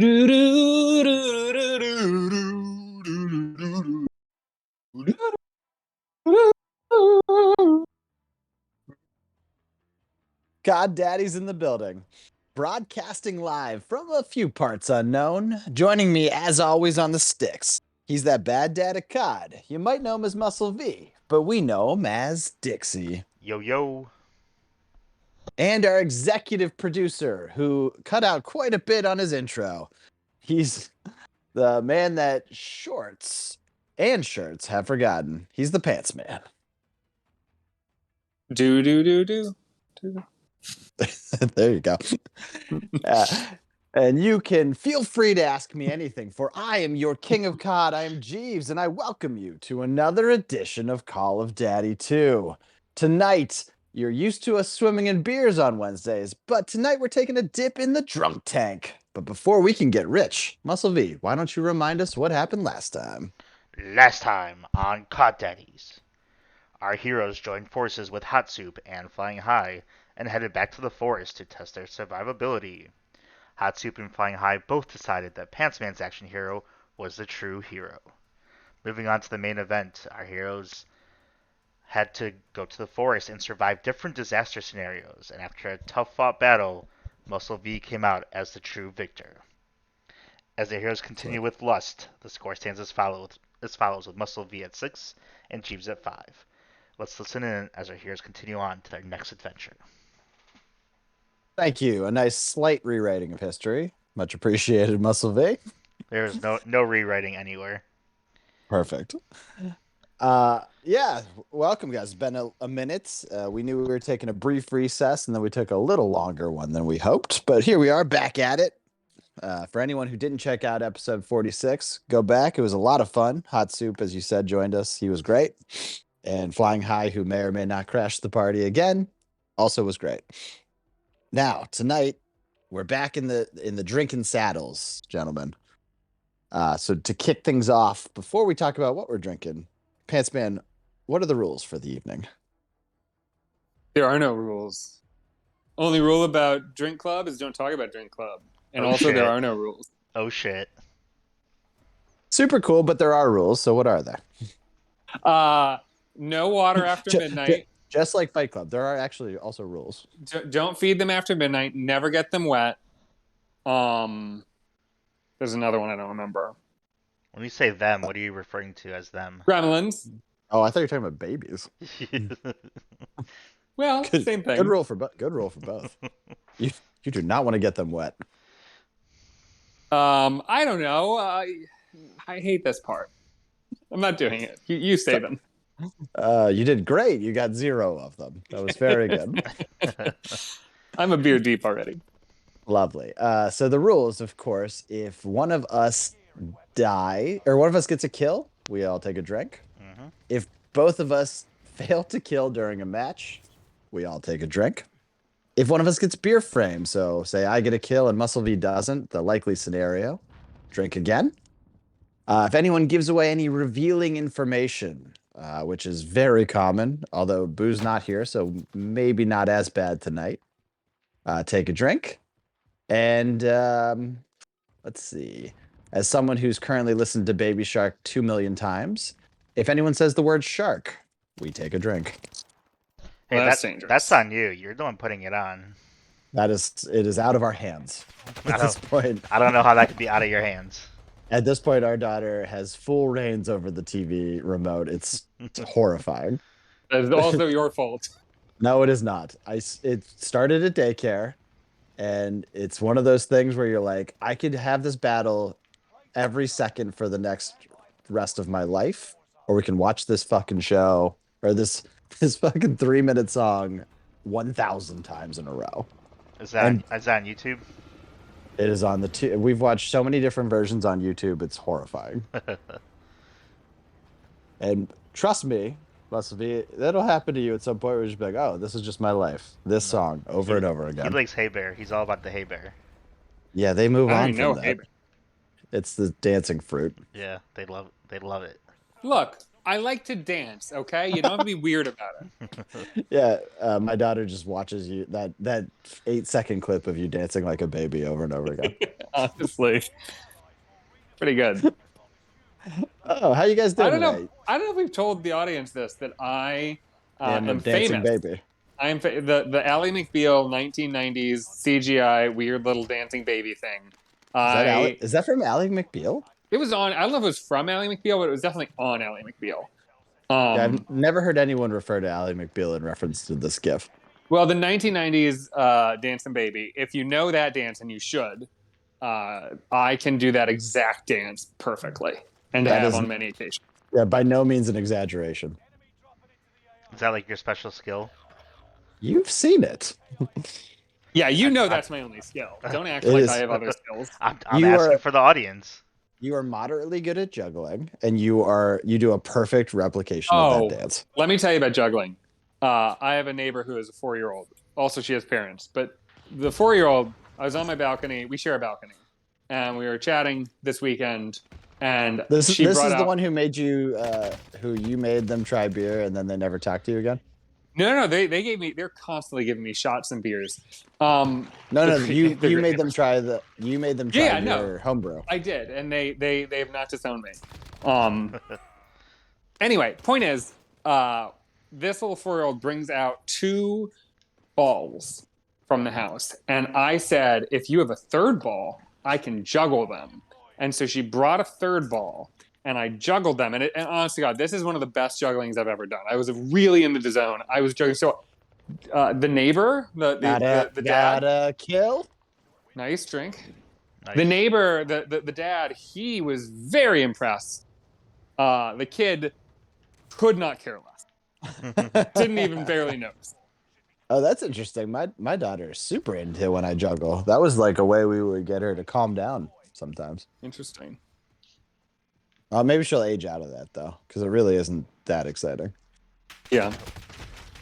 God Daddy's in the building. Broadcasting live from a few parts unknown. Joining me, as always, on the sticks. He's that bad dad of COD. You might know him as Muscle V, but we know him as Dixie. Yo, yo. And our executive producer, who cut out quite a bit on his intro. He's the man that shorts and shirts have forgotten. He's the pants man. Do. There you go. And you can feel free to ask me anything, for I am your king of COD. I am Jeeves, and I welcome you to another edition of Call of Daddy 2. Tonight, you're used to us swimming in beers on Wednesdays, but tonight we're taking a dip in the drunk tank. But before we can get rich, Muscle V, why don't you remind us what happened last time? Last time on COD Daddies, our heroes joined forces with Hot Soup and Flying High and headed back to the forest to test their survivability. Hot Soup and Flying High both decided that Pantsman's action hero was the true hero. Moving on to the main event, our heroes had to go to the forest and survive different disaster scenarios, and after a tough fought battle, Muscle V came out as the true victor. As the heroes continue with Lust, the score stands as follows with Muscle V at 6 and Jeeves at 5. Let's listen in as our heroes continue on to their next adventure. Thank you. A nice slight rewriting of history. Much appreciated, Muscle V. There is no rewriting anywhere. Perfect. Yeah, welcome, guys. It's been a minute. We knew we were taking a brief recess, and then we took a little longer one than we hoped. But here we are back at it. For anyone who didn't check out episode 46, go back. It was a lot of fun. Hot Soup, as you said, joined us. He was great. And Flying High, who may or may not crash the party again, also was great. Now, tonight, we're back in the drinking saddles, gentlemen. So to kick things off, before we talk about what we're drinking, Pantsman, what are the rules for the evening? There are no rules. Only rule about Drink Club is don't talk about Drink Club. And Oh, also shit. there are no rules. Oh shit. Super cool, but there are rules. So what are they? No water after midnight. Just like Fight Club, there are actually also rules. Don't feed them after midnight. Never get them wet. There's another one I don't remember. When you say them, what are you referring to as them? Gremlins. Oh, I thought you were talking about babies. Well, same thing. Good rule for both. You do not want to get them wet. I don't know. I hate this part. I'm not doing it. You say them. You did great. You got 0 of them. That was very good. I'm a beer deep already. Lovely. So the rules, of course, if one of us die or one of us gets a kill, we all take a drink. Mhm. If both of us fail to kill during a match, we all take a drink. If one of us gets beer framed, so say I get a kill and Muscle V doesn't, the likely scenario, drink again. If anyone gives away any revealing information, which is very common, although Boo's not here, so maybe not as bad tonight, take a drink. And let's see. As someone who's currently listened to Baby Shark 2 million times, if anyone says the word shark, we take a drink. Hey, Well, that's dangerous. that's on you. You're the one putting it on. It is out of our hands at this point. I don't know how that could be out of your hands. At this point, our daughter has full reins over the TV remote. It's horrifying. It's also your fault. No, it is not. It started at daycare, and it's one of those things where you're like, I could have this battle every second for the next rest of my life, or we can watch this fucking show or this fucking 3-minute song 1,000 times in a row. Is that on YouTube? It is on we've watched so many different versions on YouTube. It's horrifying. And trust me, that'll happen to you at some point where you'll just be like, oh, this is just my life. This song over and over He again. likes Hey Bear. He's all about the Hey Bear. Yeah, they move I on don't know. from that. It's the dancing fruit. Yeah, they love it. Look, I like to dance. Okay, you don't have to be weird about it. Yeah, my daughter just watches you that 8-second clip of you dancing like a baby over and over again. Honestly, pretty good. Oh, how you guys I doing don't know. tonight? I don't know if we've told the audience this that I I'm a am dancing famous. baby. I am the Ally McBeal 1990s CGI weird little dancing baby thing. Is that from Ally McBeal? It was on. I don't know if it was from Ally McBeal, but it was definitely on Ally McBeal. Yeah, I've never heard anyone refer to Ally McBeal in reference to this GIF. Well, the 1990s Dancing Baby. If you know that dance, and you should, I can do that exact dance perfectly, and That have is- on many occasions. Yeah, by no means an exaggeration. Is that like your special skill? You've seen it. Yeah, you know that's my only skill. Don't act It like is. I have other skills. I'm You asking are- for the audience. You are moderately good at juggling, and you do a perfect replication of Oh. that dance. Let me tell you about juggling. I have a neighbor who is a 4-year-old. Also, she has parents. But the 4-year-old, I was on my balcony. We share a balcony. And we were chatting this weekend. And This she is brought the out... one who made you, who you made them try beer, and then they never talked to you again. No, they gave me... They're constantly giving me shots and beers. No, They're you great made them neighbors. try Yeah, no. your homebrew. I did. And they have not disowned me. Anyway, point is, this little 4-year-old brings out 2 balls from the house. And I said, if you have a third ball, I can juggle them. And so she brought a third ball, and I juggled them. And honestly, God, this is one of the best jugglings I've ever done. I was really into the zone. I was juggling. So the neighbor, the dad, Gotta kill. nice drink. Nice. The neighbor, the dad, he was very impressed. The kid could not care less. Didn't even barely notice. Oh, that's interesting. My daughter is super into when I juggle. That was like a way we would get her to calm down sometimes. Interesting. Maybe she'll age out of that though, because it really isn't that exciting. Yeah.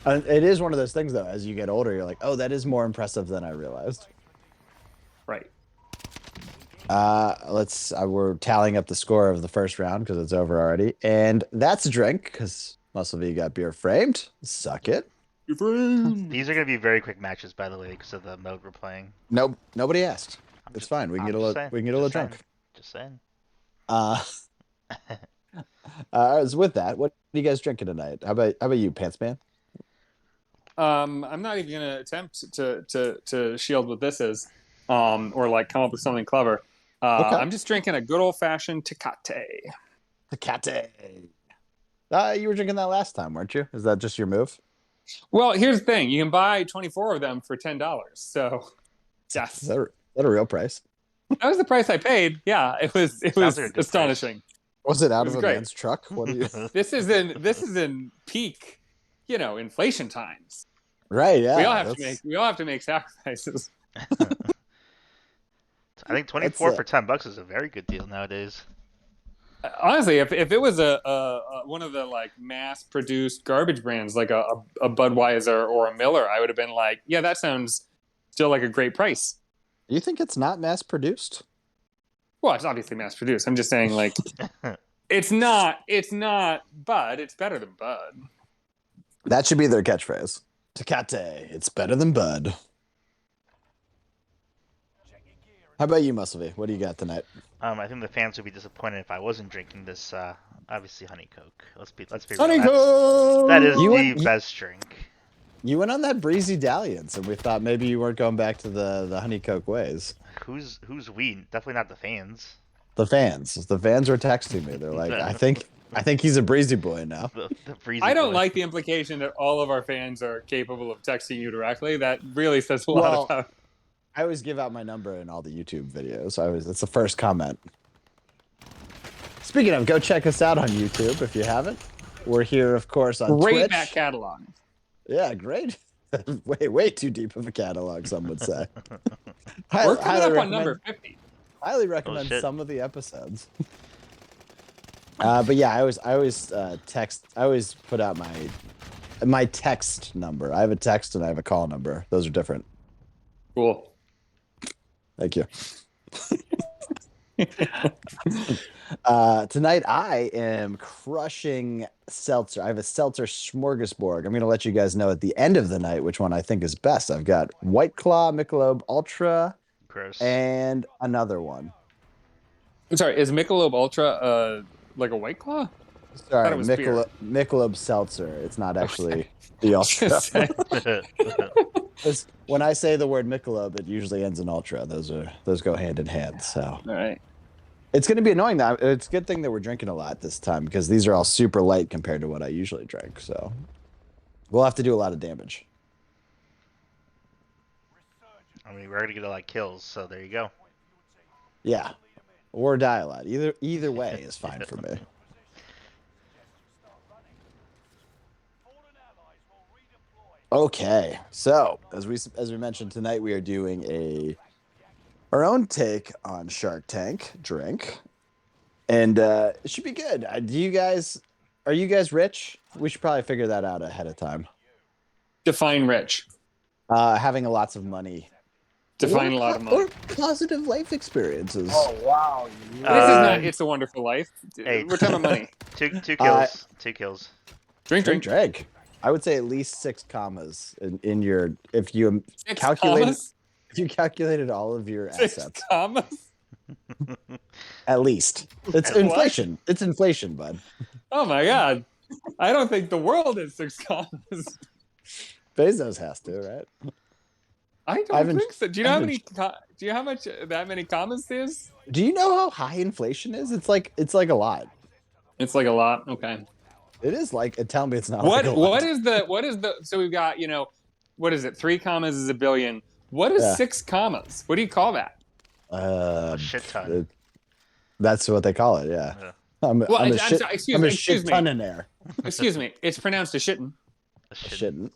It is one of those things though. As you get older, you're like, oh, that is more impressive than I realized. Right. We're tallying up the score of the first round because it's over already, and that's a drink because Muscle V got beer framed. Suck it. These are going to be very quick matches, by the way, because of the mode we're playing. Nope, nobody asked. It's just- fine. We can I'm get a just little. saying, We can get a little just saying. drunk. Just saying. So with that, what are you guys drinking tonight? How about you, Pants Man? I'm not even gonna attempt to shield what this is, or like come up with something clever. Okay. I'm just drinking a good old fashioned Tecate. Tecate. You were drinking that last time, weren't you? Is that just your move? Well, here's the thing: you can buy 24 of them for $10. So, yes, Is that a real price? that was the price I paid. Yeah, it was Sounds like a good astonishing. Was it out It was of a great. man's truck? What do you? This is in peak, inflation times. Right. Yeah. we all have to make sacrifices. I think 24 That's, for $10 is a very good deal nowadays. Honestly, if it was a one of the like mass produced garbage brands like a Budweiser or a Miller, I would have been like, yeah, that sounds still like a great price. You think it's not mass produced? Well, it's obviously mass produced. I'm just saying, like, it's not Bud. It's better than Bud. That should be their catchphrase. Tecate. It's better than Bud. How about you, Muscle V? What do you got tonight? I think the fans would be disappointed if I wasn't drinking this. Obviously, honey coke. Let's be real. Honey That's- Coke! That is You the went- best drink. You went on that breezy dalliance, and we thought maybe you weren't going back to the honey coke ways. Who's we? Definitely not the fans. The fans were texting me. They're like, I think he's a breezy boy now. The breezy I don't boy. like the implication that all of our fans are capable of texting you directly. That really says a lot Well, about. I always give out my number in all the YouTube videos. It's the first comment. Speaking of, go check us out on YouTube if you haven't. We're here, of course, on Great Twitch. back catalog. Yeah, great. way too deep of a catalog, some would say. We're coming up on recommend- number 50. Highly recommend shit. some of the episodes. But yeah, I always put out my text number. I have a text and I have a call number. Those are different. Cool. Thank you. Tonight I am crushing seltzer. I have a seltzer smorgasbord. I'm gonna let you guys know at the end of the night which one I think is best. I've got White Claw, Michelob Ultra, Gross. and another one. I'm sorry, is Michelob Ultra like a White Claw? Sorry, it was beer. Michelob Seltzer. It's not actually the Ultra. Just saying. 'Cause when I say the word Michelob, it usually ends in Ultra. Those go hand in hand. So All right. it's going to be annoying. That it's a good thing that we're drinking a lot this time because these are all super light compared to what I usually drink. So we'll have to do a lot of damage. I mean, we're gonna get a lot of kills, so there you go. Yeah, or die a lot. Either way is fine for me. Okay, so as we mentioned tonight, we are doing our own take on Shark Tank drink, and it should be good. Are you guys rich? We should probably figure that out ahead of time. Define rich. Having lots of money. Define a lot of money. Or positive life experiences. Oh wow! This is not It's a Wonderful Life. Hey. We're talking about money. Two kills. 2 kills. Drink. Drink. I would say at least 6 commas in your if you Six calculated commas? if you calculated all of your 6 assets. commas? At least. It's What? inflation. It's inflation, bud. Oh my god. I don't think the world is 6 commas. Bezos has to, right? I don't haven't- think so. Do you know I how haven't- many? Do you know how much that many commas is? Do you know how high inflation is? It's like a lot. It's like a lot. Okay. It is like tell me it's not like a lot. What is the? So we've got what is it? 3 commas is a billion. What is Yeah. 6 commas? What do you call that? A shit ton. That's what they call it, yeah. Yeah. I'm Well, a I'm shit, sorry, I'm a excuse shit me. ton in there. Excuse me. It's pronounced a shittin. A A shit. shitting.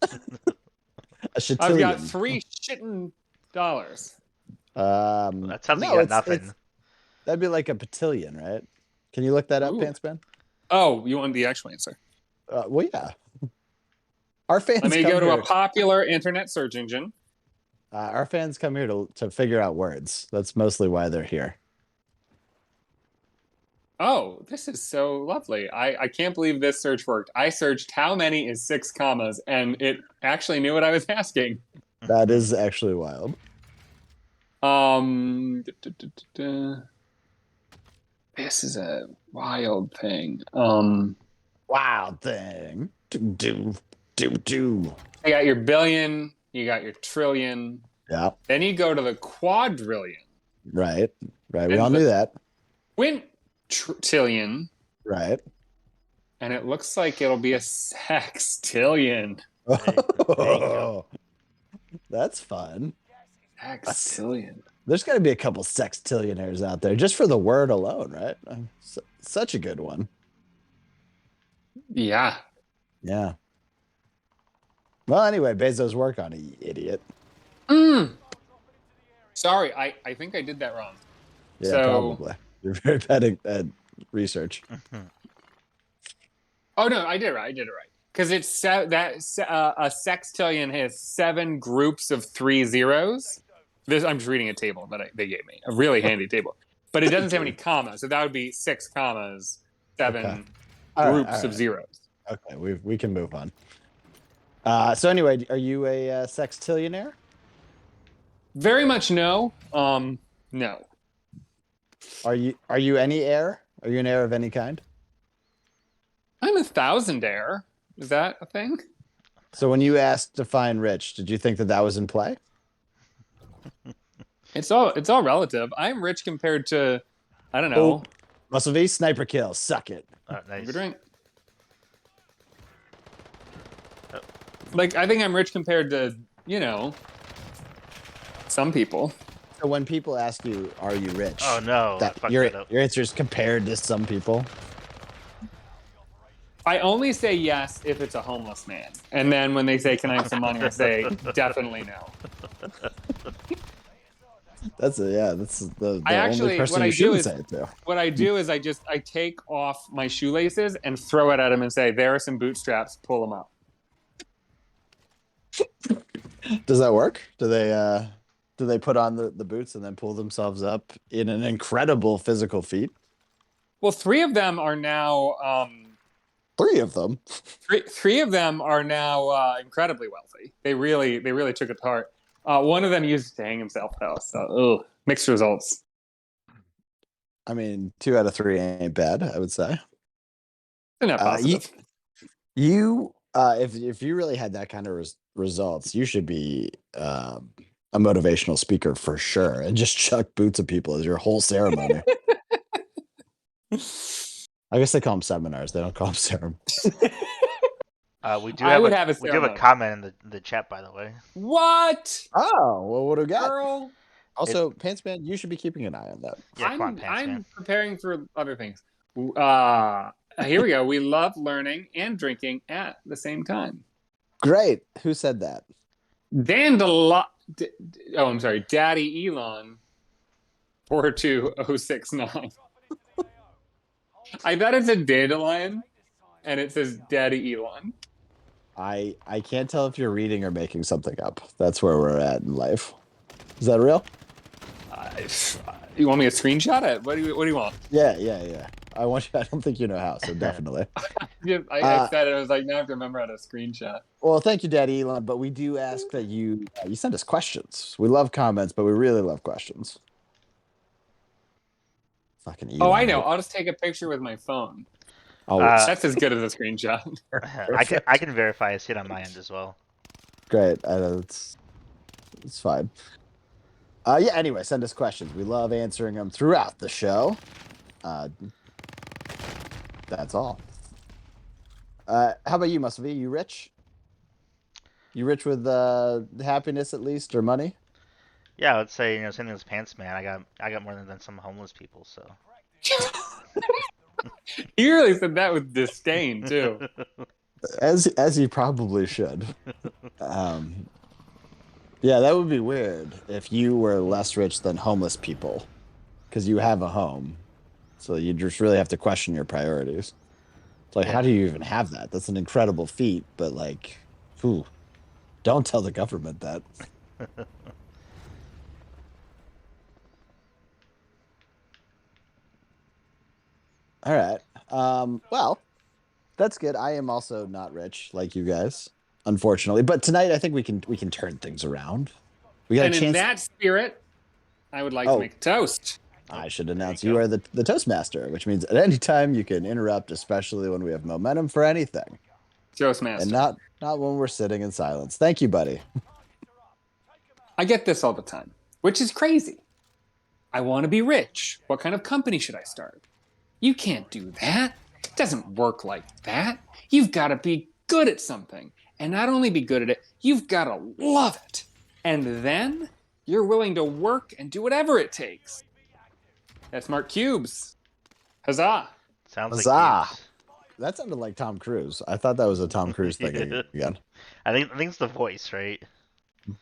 A shitillion. I've got 3 shittin dollars. That sounds like no, you got it's- nothing. it's- that'd be like a cotillion, right? Can you look that up, Ooh. Pantsman? Oh, you want the actual answer? Well, yeah. Our fans Let me come go to here, a popular internet search engine. our fans come here to figure out words. That's mostly why they're here. Oh, this is so lovely. I can't believe this search worked. I searched how many is 6 commas, and it actually knew what I was asking. That is actually wild. This is a wild thing. Wild thing. Do. You got your billion, you got your trillion, Yeah, then you go to the quadrillion, right. Right. We And all knew that. quintillion, Right. and it looks like it'll be a sextillion. go. That's fun. Sextillion. There's got to be a couple sextillionaires out there just for the word alone, right? Such a good one. Yeah. Yeah. Well, anyway, Bezos work on it, you idiot. Sorry, I think I did that wrong. Yeah, So- probably. You're very bad at research. Oh no, I did it right. Because it's a sextillion has 7 groups of 3 zeros. I'm just reading a table that they gave me, a really handy table, but it doesn't have any commas, so that would be 6 commas, 7 Okay. All right, groups all of right. zeros. Okay, we can move on. So anyway, are you a sextillionaire? Very much no. No. Are you any heir? Are you an heir of any kind? I'm a thousandaire. Is that a thing? So when you asked define rich, did you think that was in play? It's all relative. I'm rich compared to, I don't know. Oh, Muscle V sniper kill. Suck it. Nice. Have a drink. Like, I think I'm rich compared to, some people. So when people ask you, "Are you rich?" Oh no, I that fucked your that up. your answer is compared to some people. I only say yes if it's a homeless man. And then when they say, can I have some money? I say, definitely no. That's the I actually- only person what I you do shouldn't is- say it to. What I do is I take off my shoelaces and throw it at him and say, there are some bootstraps, pull them up. Does that work? Do they put on the boots and then pull themselves up in an incredible physical feat? Well, three of them are now. Three of them. Three of them are now incredibly wealthy. They really took it to heart. One of them used to hang himself though. So, mixed results. I mean, 2 out of 3 ain't bad, I would say. They're not positive. If you really had that kind of results, you should be a motivational speaker for sure, and just chuck boots at people as your whole ceremony. I guess they call them seminars. They don't call them ceremonies. We do I have would a, have a we do have a ceremony. comment in the chat, by the way. What? Oh, well, what do we got? Girl, Also, Pantsman, you should be keeping an eye on that. Yeah, come on, Pants I'm Man. preparing for other things. Here we go. We love learning and drinking at the same time. Great. Who said that? I'm sorry, Daddy Elon 42069. I thought it said Dandelion, and it says Daddy Elon. I can't tell if you're reading or making something up. That's where we're at in life. Is that real? You want me to screenshot it? What do you want? Yeah. I don't think you know how, so definitely. I said it. I was like, now I have to remember how to screenshot. Well, thank you, Daddy Elon, but we do ask that you send us questions. We love comments, but we really love questions. Fucking Elon. Oh, I know. I'll just take a picture with my phone. Oh, That's as good as a screenshot. I can verify I see it on my end as well. great. I know it's fine. Yeah, anyway, send us questions. We love answering them throughout the show. That's all. How about you, Muscle V? You rich? You rich with happiness at least, or money? Yeah, let's say same thing as Pants Man. I got more than some homeless people. So You really said that with disdain too. As you probably should. Yeah, that would be weird if you were less rich than homeless people, because you have a home. So you just really have to question your priorities. It's like, how do you even have that? That's an incredible feat, but like, don't tell the government that. All right. Well, that's good. I am also not rich like you guys, unfortunately. But tonight I think we can turn things around. We got And a in chance. that spirit, I would like to make a toast. I should announce you are the Toastmaster, which means at any time you can interrupt, especially when we have momentum for anything. Toastmaster. And not when we're sitting in silence. Thank you, buddy. I get this all the time, which is crazy. I want to be rich. What kind of company should I start? You can't do that. It doesn't work like that. You've got to be good at something. And not only be good at it, you've got to love it. And then you're willing to work and do whatever it takes. That's Mark Cubes. Huzzah. Sounds Huzzah. like Cubes. That sounded like Tom Cruise. I thought that was a Tom Cruise thing again. I think it's the voice, right? It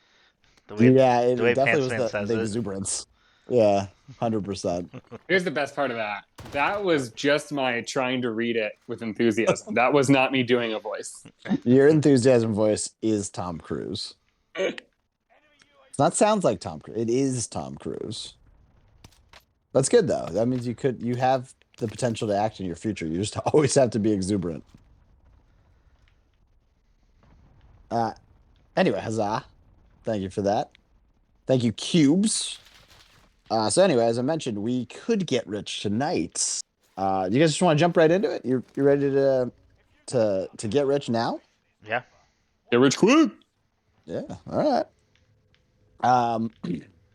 the way definitely Pants Man was says the it. exuberance. Yeah, 100%. Here's the best part of that. That was just my trying to read it with enthusiasm. That was not me doing a voice. Your enthusiasm voice is Tom Cruise. It's not sounds like Tom Cruise. It is Tom Cruise. That's good though. That means you have the potential to act in your future. You just always have to be exuberant. Anyway, huzzah. Thank you for that. Thank you, Cubes. So anyway, as I mentioned, we could get rich tonight. You guys just want to jump right into it? You ready to get rich now? Yeah. Get rich quick. Yeah. All right.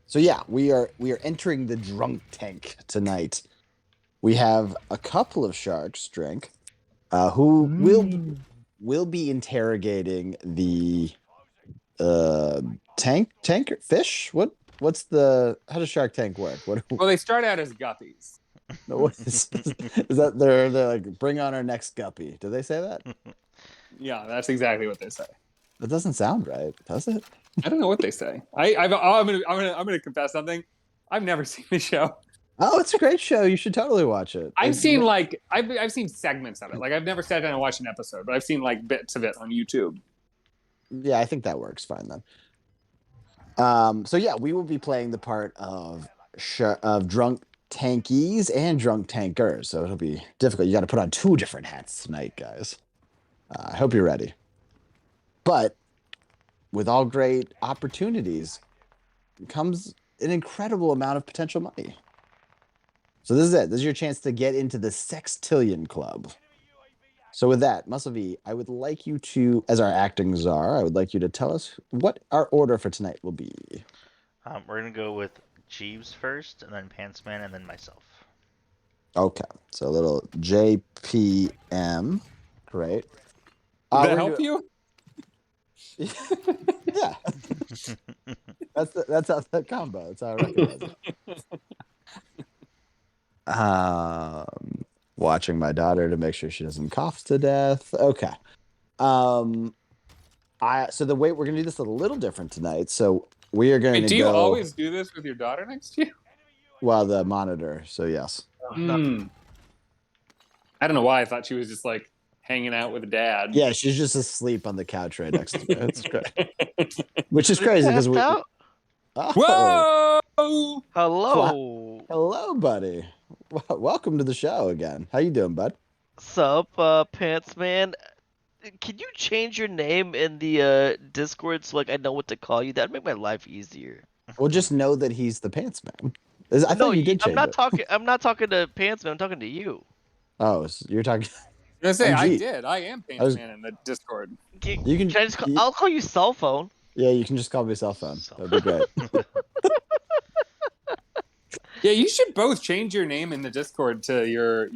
So yeah, we are entering the drunk tank tonight. We have a couple of sharks drink, who will be interrogating the tank fish. How does Shark Tank work? Well, they start out as guppies. What is that? They're like, bring on our next guppy. Do they say that? Yeah, that's exactly what they say. That doesn't sound right, does it? I don't know what they say. I'm gonna confess something. I've never seen the show. Oh, it's a great show. You should totally watch it. I've seen segments of it. Like I've never sat down and watched an episode, but I've seen like bits of it on YouTube. Yeah, I think that works fine then. So yeah, we will be playing the part of drunk tankies and drunk tankers, so it'll be difficult. You got to put on 2 different hats tonight, guys. I hope you're ready. But with all great opportunities comes an incredible amount of potential money. So this is it. This is your chance to get into the Sextillion Club. So with that, Muscle V, I would like you to, as our acting czar, I would like you to tell us what our order for tonight will be. We're gonna go with Jeeves first, and then Pantsman, and then myself. Okay, so a little JPM. Great. Does that we're help gonna you? Yeah. That's how the combo. That's how I recognize it. Watching my daughter to make sure she doesn't cough to death. Okay. So the way we're gonna do this a little different tonight. So we are going Wait, to do you go always do this with your daughter next to you? while the monitor. So yes. Hmm. I don't know why I thought she was just like hanging out with dad. Yeah, she's just asleep on the couch right next to me. It's great. Which is crazy because we. Passed out? Oh, Whoa! Hello. hello, buddy. Welcome to the show again. How you doing, bud? Sup, Pants Man? Can you change your name in the Discord so like I know what to call you? That'd make my life easier. Well, just know that he's the pants man. I thought you did change I'm not it. talking. I'm not talking to Pants Man. I'm talking to you. Oh, so you're talking. I was gonna say, I MG. did. I am I was- Pants Man in the Discord. You can. Can I just call, you- I'll call you cell phone. Yeah, you can just call me cell phone. That'd be great. Yeah, you should both change your name in the Discord to your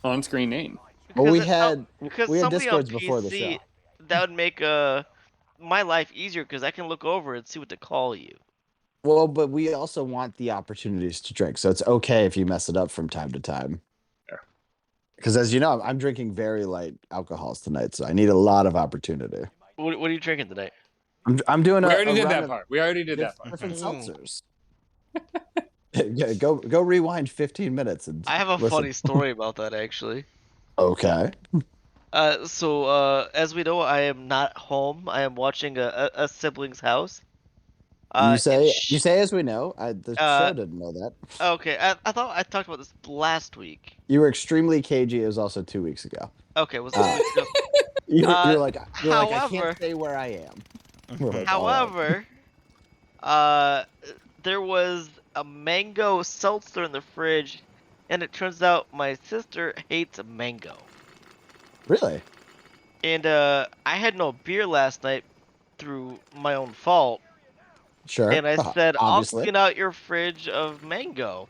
on-screen name. Well, we Because had because we had somebody on Discords before the PC, show. that would make my life easier because I can look over and see what to call you. Well, but we also want the opportunities to drink, so it's okay if you mess it up from time to time. Fair. Because as you know, I'm drinking very light alcohols tonight, so I need a lot of opportunity. What are you drinking today? I'm doing We a already did run that of part. We already did that part. different Mm. seltzers. Yeah, go rewind 15 minutes and I have a listen. funny story about that actually. Okay. So as we know, I am not home. I am watching a sibling's house. You and say as we know. The uh, show didn't know that. Okay, I thought I talked about this last week. You were extremely cagey. It was also 2 weeks ago. Okay, was Uh, this week? You're Uh, like I however- can't stay where I am. We're like, "All right." However, there was a mango seltzer in the fridge, and it turns out my sister hates mango. Really? And I had no beer last night through my own fault, Sure. and I said, "I'll Obviously. clean out your fridge of mango."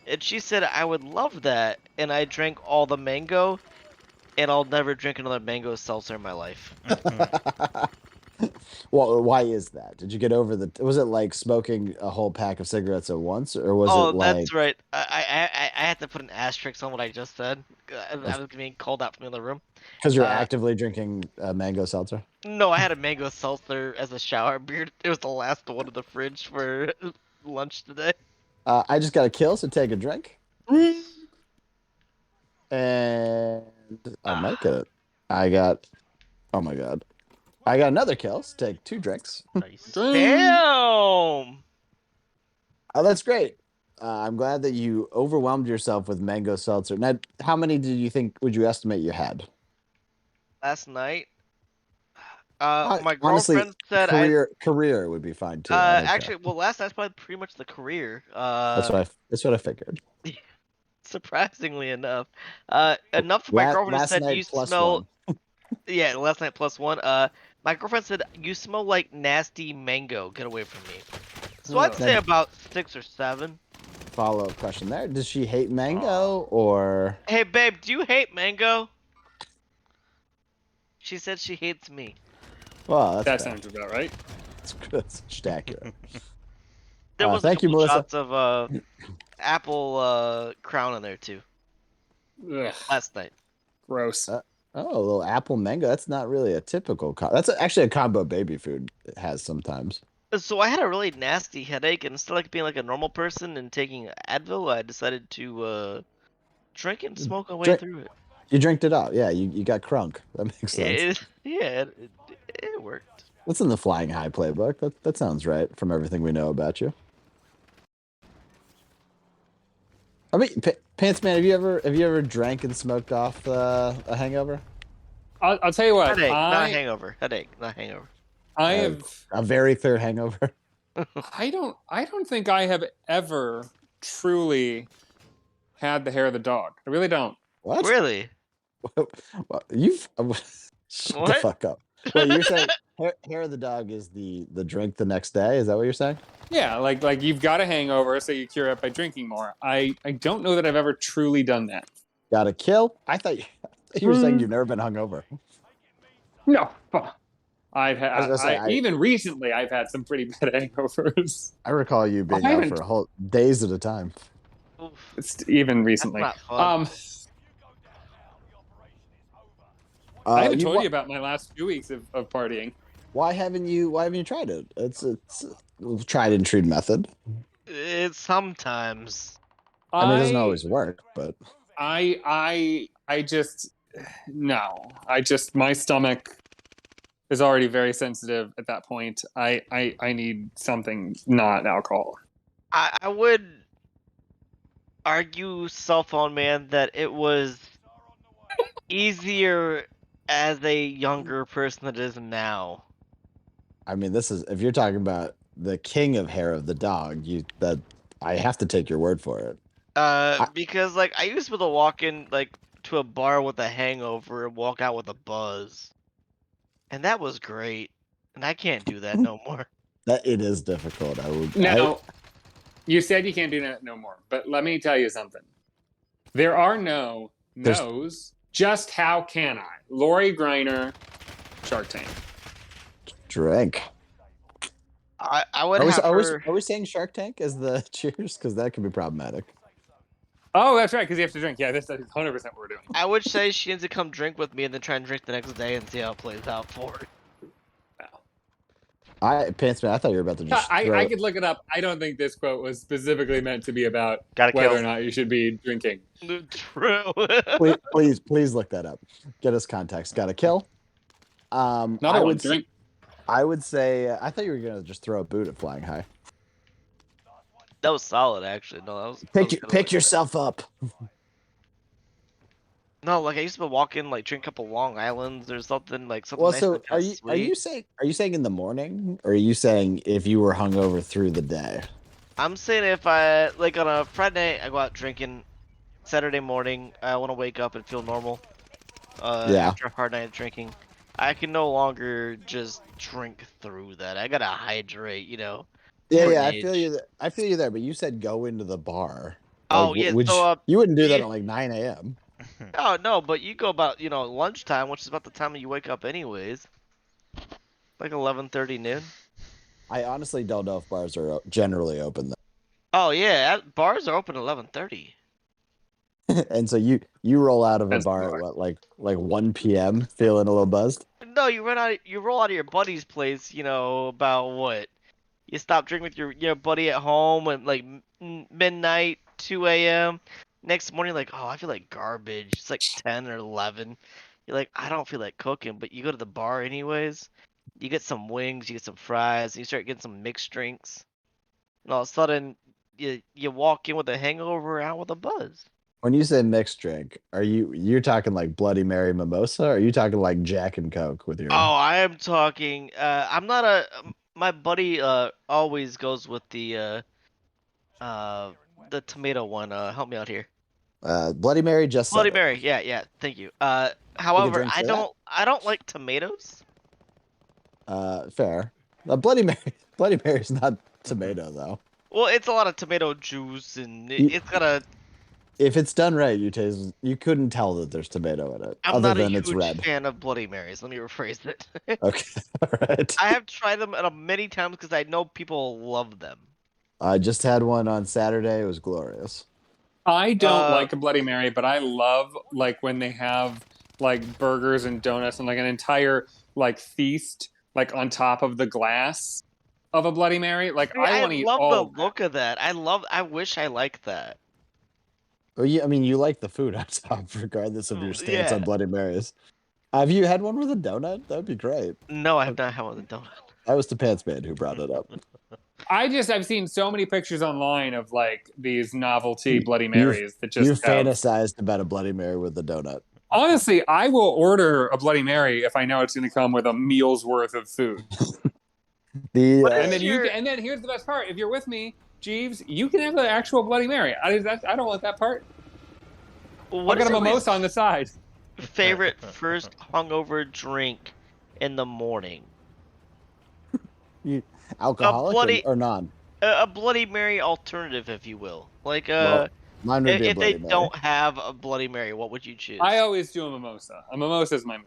And she said, "I would love that." And I drank all the mango, and I'll never drink another mango seltzer in my life. Well, why is that? Did you get over the? Was it like smoking a whole pack of cigarettes at once, or was Oh, it like? that's right. I had to put an asterisk on what I just said. I was being called out from the other room. Because you're uh, actively drinking mango seltzer. No, I had a mango seltzer as a shower beer. It was the last one in the fridge for lunch today. I just got a kill, so take a drink. And I might get it. I got. Oh my god. I got another kill, so take 2 drinks. Nice. Damn! Oh, that's great. I'm glad that you overwhelmed yourself with mango seltzer. Now, how many did you think would you estimate you had? Last night, Honestly, my girlfriend said career would be fine too. I don't care. actually, well, last night's probably pretty much the career. That's what I figured. Surprisingly enough, enough for my girlfriend last said night you plus smell. one. Yeah, last night plus one. My girlfriend said you smell like nasty mango. Get away from me. So I'd Ugh. say about 6 or 7. Follow-up question there. Does she hate mango or? Hey, babe, do you hate mango? She said she hates me. Well, That that's fair. sounds about right. That's just accurate. There was thank a you, couple Melissa. shots of apple crown in there too Ugh, last night. gross. Oh, a little apple mango. That's not really a typical. That's actually a combo baby food. It has sometimes. So I had a really nasty headache, and instead of being like a normal person and taking Advil, I decided to drink and smoke my way Drink- through it. You drinked it out. Yeah, you got crunk. That makes sense. It worked. That's in the Flying High playbook. That sounds right from everything we know about you. I mean, Pants Man, have you ever drank and smoked off a hangover? I'll tell you what. Headache, not hangover. Headache, not hangover. I Uh, have. A very clear hangover. I don't think I have ever truly had the hair of the dog. I really don't. What? Really? Well, you've shut the What? fuck up. Wait, you're saying hair of the dog is the drink the next day? Is that what you're saying? Yeah, like you've got a hangover, so you cure it by drinking more. I don't know that I've ever truly done that. Got to kill? I thought you were saying you've never been hungover. No, I've had. I was gonna say, even recently, I've had some pretty bad hangovers. I recall you being I out haven't- for a whole days at a time. Oof, It's even recently. not fun. I haven't You told wa- you about my last 2 weeks of partying. Why haven't you tried it? It's tried and true method. It's sometimes. I mean, it doesn't always work, but I just no. My stomach is already very sensitive at that point. I need something not alcohol. I would argue, cell phone man, that it was easier as a younger person than it is now. I mean, this is if you're talking about the king of hair of the dog, I have to take your word for it. Because like I used to be able to walk in like to a bar with a hangover and walk out with a buzz, and that was great. And I can't do that no more. That it is difficult. No, you said you can't do that no more. But let me tell you something. There are no There's- no's. Just how can I? Lori Greiner, Shark Tank. drink. I would Are we, have are, we, her. are we saying Shark Tank as the cheers? Because that could be problematic. Oh, that's right, because you have to drink. Yeah, this is 100% what we're doing. I would say she needs to come drink with me and then try and drink the next day and see how it plays out for her. Pants Man, I thought you were about to just. I could look it up. I don't think this quote was specifically meant to be about Gotta whether kill. or not you should be drinking. True. please look that up. Get us context. Got to kill. Not I a would drink. I would say I thought you were gonna just throw a boot at Flying High. That was solid, actually. No, that was. that was good. I Pick like that. yourself up. No, like I used to walk in, like drink a couple Long Islands or something, like something Well, nice so and are kinda you sweet. are you saying in the morning, or are you saying if you were hungover through the day? I'm saying if I like on a Friday night, I go out drinking. Saturday morning, I want to wake up and feel normal. Yeah. After a hard night of drinking, I can no longer just drink through that. I gotta hydrate, you know. Yeah, for yeah, I age. feel you. I feel you there. But you said go into the bar. Oh, Like, yeah, would so, you wouldn't do that you- at like 9 a.m. Oh no, but you go about lunchtime, which is about the time that you wake up anyways. Like 11:30 noon. I honestly don't know if bars are generally open though. Oh yeah, bars are open at 11:30. And so you roll out of a That's bar at correct. what, like 1 p.m. feeling a little buzzed. No, you roll out of your buddy's place. About what? You stop drinking with your buddy at home at like midnight, 2 a.m. Next morning, like, oh, I feel like garbage. It's like 10 or 11. You're like, I don't feel like cooking, but you go to the bar anyways. You get some wings, you get some fries, and you start getting some mixed drinks. And all of a sudden, you walk in with a hangover, out with a buzz. When you say mixed drink, you're talking like Bloody Mary mimosa? Or are you talking like Jack and Coke with your? Oh, I am talking. I'm not a. My buddy always goes with the tomato one. Help me out here. Bloody Mary just said Bloody it. Mary. Yeah. Thank you. However, drink I for that? don't like tomatoes. Fair. Bloody Mary. Bloody Mary's not tomato though. Well, it's a lot of tomato juice, and You- it's got a. If it's done right, you couldn't tell that there's tomato in it, I'm other not a than it's huge red. fan of Bloody Marys. Let me rephrase it. Okay, all right. I have tried them many times because I know people love them. I just had one on Saturday. It was glorious. I don't Uh, like a Bloody Mary, but I love like when they have like burgers and donuts and like an entire like feast like on top of the glass of a Bloody Mary. Like See, I I want to eat love all the of that. look of that. I wish I liked that. Well, I mean, you like the food on top, regardless of your stance Yeah. on Bloody Marys. Have you had one with a donut? That'd be great. No, I have not had one with a donut. That was the Pants Man who brought it up. I've seen so many pictures online of like these novelty Bloody Marys that just You have. fantasized about a Bloody Mary with a donut. Honestly, I will order a Bloody Mary if I know it's going to come with a meal's worth of food. The What And is then and then here's the best part: if you're with me, Jeeves, you can have the actual Bloody Mary. I don't want that part. What I got is a everybody's mimosa on the side. favorite first hungover drink in the morning? alcoholic bloody- or non? A Bloody Mary alternative, if you will. Like, Well, mine would be a if they Bloody Mary. don't have a Bloody Mary, what would you choose? I always do a mimosa. A mimosa is my move.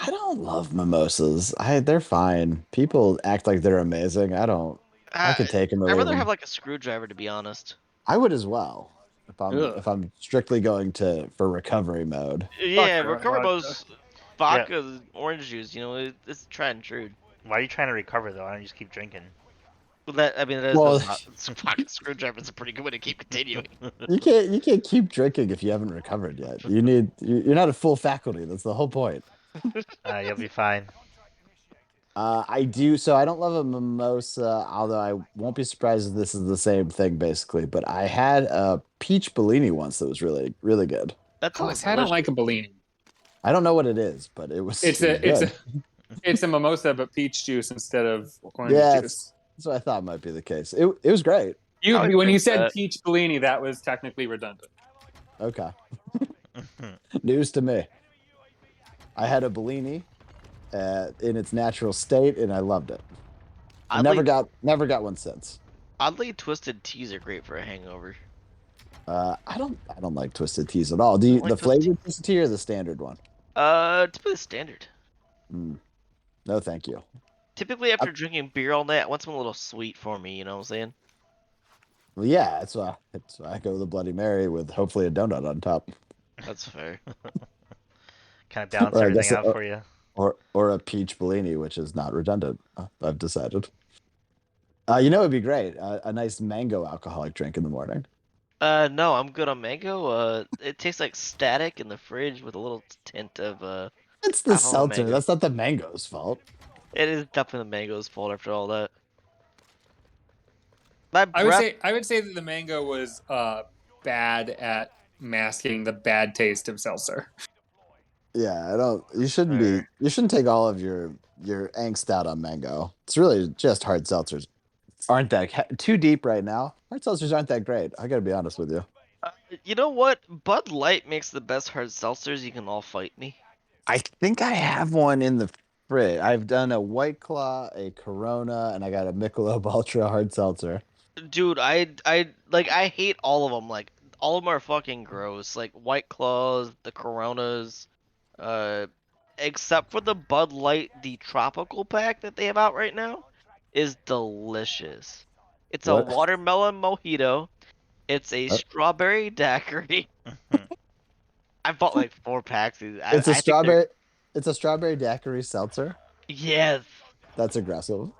I don't love mimosas. They're fine. People act like they're amazing. I don't. I could take them or I'd leave rather 'em. have like a screwdriver, to be honest. I would as well. Ugh. If I'm strictly going for recovery mode. Yeah, Vodka, recover vodka. most vodka, orange juice. You know, it's tried and true. Why are you trying to recover though? Why don't you just keep drinking? But that, I mean, that is Well- fucking screwdriver is a pretty good way to keep continuing. You can't keep drinking if you haven't recovered yet. You're not at full faculty. That's the whole point. You'll be fine. I do. So I don't love a mimosa, although I won't be surprised if this is the same thing, basically. But I had a peach Bellini once that was really, really good. That's Oh, I don't like a Bellini. I don't know what it is, but it was. It's it was good. it's a mimosa, but peach juice instead of orange Yeah, juice. That's what I thought might be the case. It was great. I would When you drink said that. peach Bellini, that was technically redundant. Okay. News to me. I had a Bellini in its natural state, and I loved it. I never got one since. Oddly twisted teas are great for a hangover. I don't like twisted teas at all. Do you like the twisted flavored twisted tea or the standard one? Typically standard. No, thank you. Typically after drinking beer all night, I want something a little sweet for me. You know what I'm saying? Well, yeah, that's why I go with a Bloody Mary with hopefully a donut on top, That's fair. Kind of balance Or I everything guess out for you. or a peach Bellini, which is not redundant. I've decided. You know, it'd be great. A nice mango alcoholic drink in the morning. No, I'm good on mango. It tastes like static in the fridge with a little tint of It's the I don't know, seltzer. mango. That's not the mango's fault. It is definitely the mango's fault after all that. My I would breath, say that the mango was bad at masking the bad taste of seltzer. Yeah, I don't. You shouldn't be. You shouldn't take all of your angst out on mango. It's really just hard seltzers. Aren't that too deep right now? Hard seltzers aren't that great. I gotta be honest with you. you know what? Bud Light makes the best hard seltzers. You can all fight me. I think I have one in the fridge. I've done a White Claw, a Corona, and I got a Michelob Ultra hard seltzer. Dude, I hate all of them. Like all of them are fucking gross. Like White Claws, the Coronas, except for the Bud Light, the tropical pack that they have out right now, is delicious. It's a What? watermelon mojito. It's a strawberry daiquiri. I bought like 4 packs. It's I a think they're- strawberry. It's a strawberry daiquiri seltzer. Yes. That's aggressive.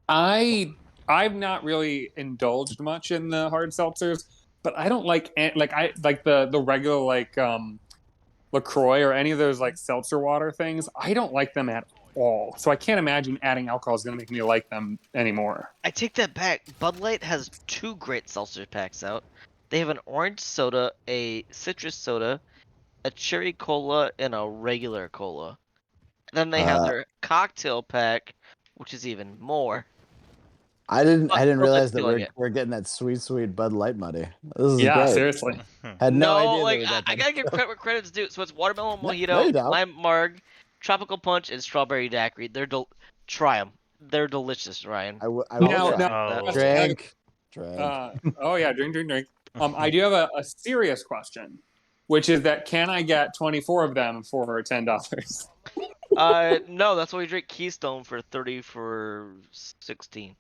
I've not really indulged much in the hard seltzers, but I don't like the regular LaCroix or any of those like seltzer water things. I don't like them at all. So I can't imagine adding alcohol is going to make me like them anymore. I take that back. Bud Light has 2 great seltzer packs out. They have an orange soda, a citrus soda, a cherry cola, and a regular cola. And then they have their cocktail pack, which is even more. I didn't But realize that feeling it. we're getting that sweet Bud Light money. This is Yeah, great. seriously. Had no, idea. like that we got I that. gotta give credit where credit's due. So it's watermelon No, mojito, no, you don't. lime marg, tropical punch, and strawberry daiquiri. Try them. They're delicious, Ryan. I will Now- try. now- Oh. Drink. Oh yeah, drink. I do have a serious question, which is that can I get 24 of them for $10? No, that's why we drink Keystone for 30 for 16.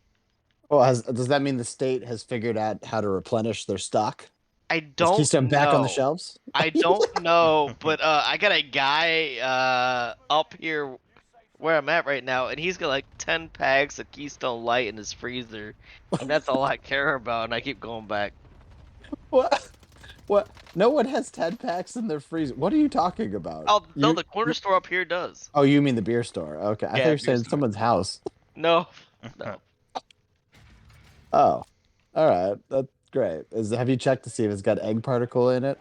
Well, does that mean the state has figured out how to replenish their stock? I Is don't Keystone back on the know. shelves? I don't know, but I got a guy up here where I'm at right now, and he's got like 10 packs of Keystone Light in his freezer, and that's all I care about, and I keep going back. What? What? No one has 10 packs in their freezer. What are you talking about? Oh no, You- the corner store up here does. Oh, you mean the beer store? Okay, I thought Yeah, you were beer saying store. someone's house. No, no. Oh, all right, that's great. Have you checked to see if it's got egg particle in it?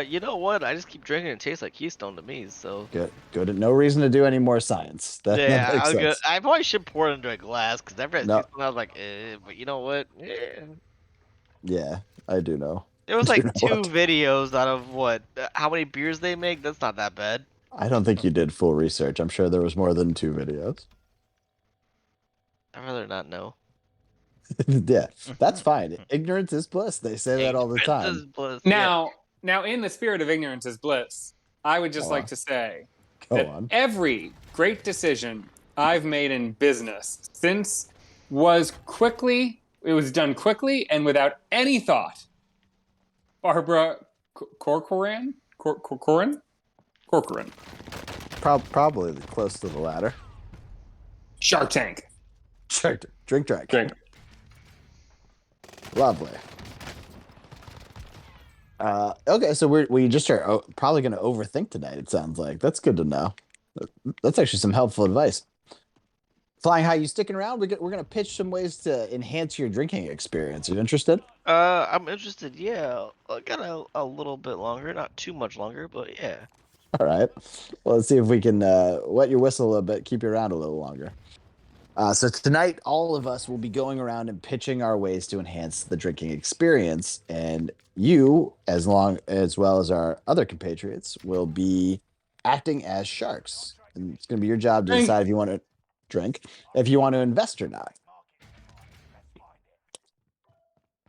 You know what? I just keep drinking. It tastes like Keystone to me. So Good, good. No reason to do any more science. That yeah, makes sense. I probably should pour it into a glass because after I No, tasted it, I was like, but you know what? yeah, I do know. There was I do like know two what. videos out of what? How many beers they make? That's not that bad. I don't think you did full research. I'm sure there was more than 2 videos. I'd rather not know. Yeah, that's fine. Ignorance is bliss. They say that all the Ignorance time. is bliss. Yeah. Now, in the spirit of ignorance is bliss, I would just Go like on. to say Go that on. every great decision I've made in business since it was done quickly and without any thought. Barbara Corcoran? Corcoran? Probably close to the latter. Shark Tank. Sure. Drink. Drink. Lovely. Okay, so we just are probably going to overthink tonight. It sounds like that's good to know. That's actually some helpful advice. Flying High, you sticking around? We're going to pitch some ways to enhance your drinking experience. Are you interested? I'm interested. Yeah, I got a little bit longer, not too much longer, but yeah. All right. Well, let's see if we can wet your whistle a little bit, keep you around a little longer. So tonight, all of us will be going around and pitching our ways to enhance the drinking experience, and you, as well as our other compatriots, will be acting as sharks. And it's going to be your job to Drink. decide if you want to drink, if you want to invest or not.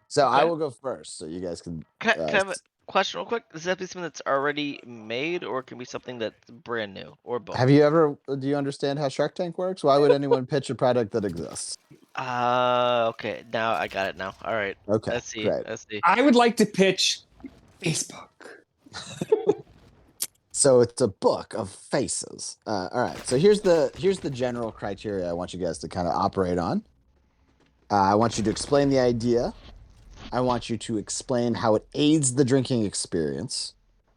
So I Okay. will go first, so you guys can. Can I have a question real quick? Does that be something that's already made, or it can be something that's brand new, or both? Do you understand how Shark Tank works? Why would anyone pitch a product that exists? Okay. Now I got it. Now, all right. Okay, Let's see. great. Let's see. I would like to pitch Facebook. So it's a book of faces. All right. So here's the general criteria I want you guys to kind of operate on. I want you to explain the idea. I want you to explain how it aids the drinking experience,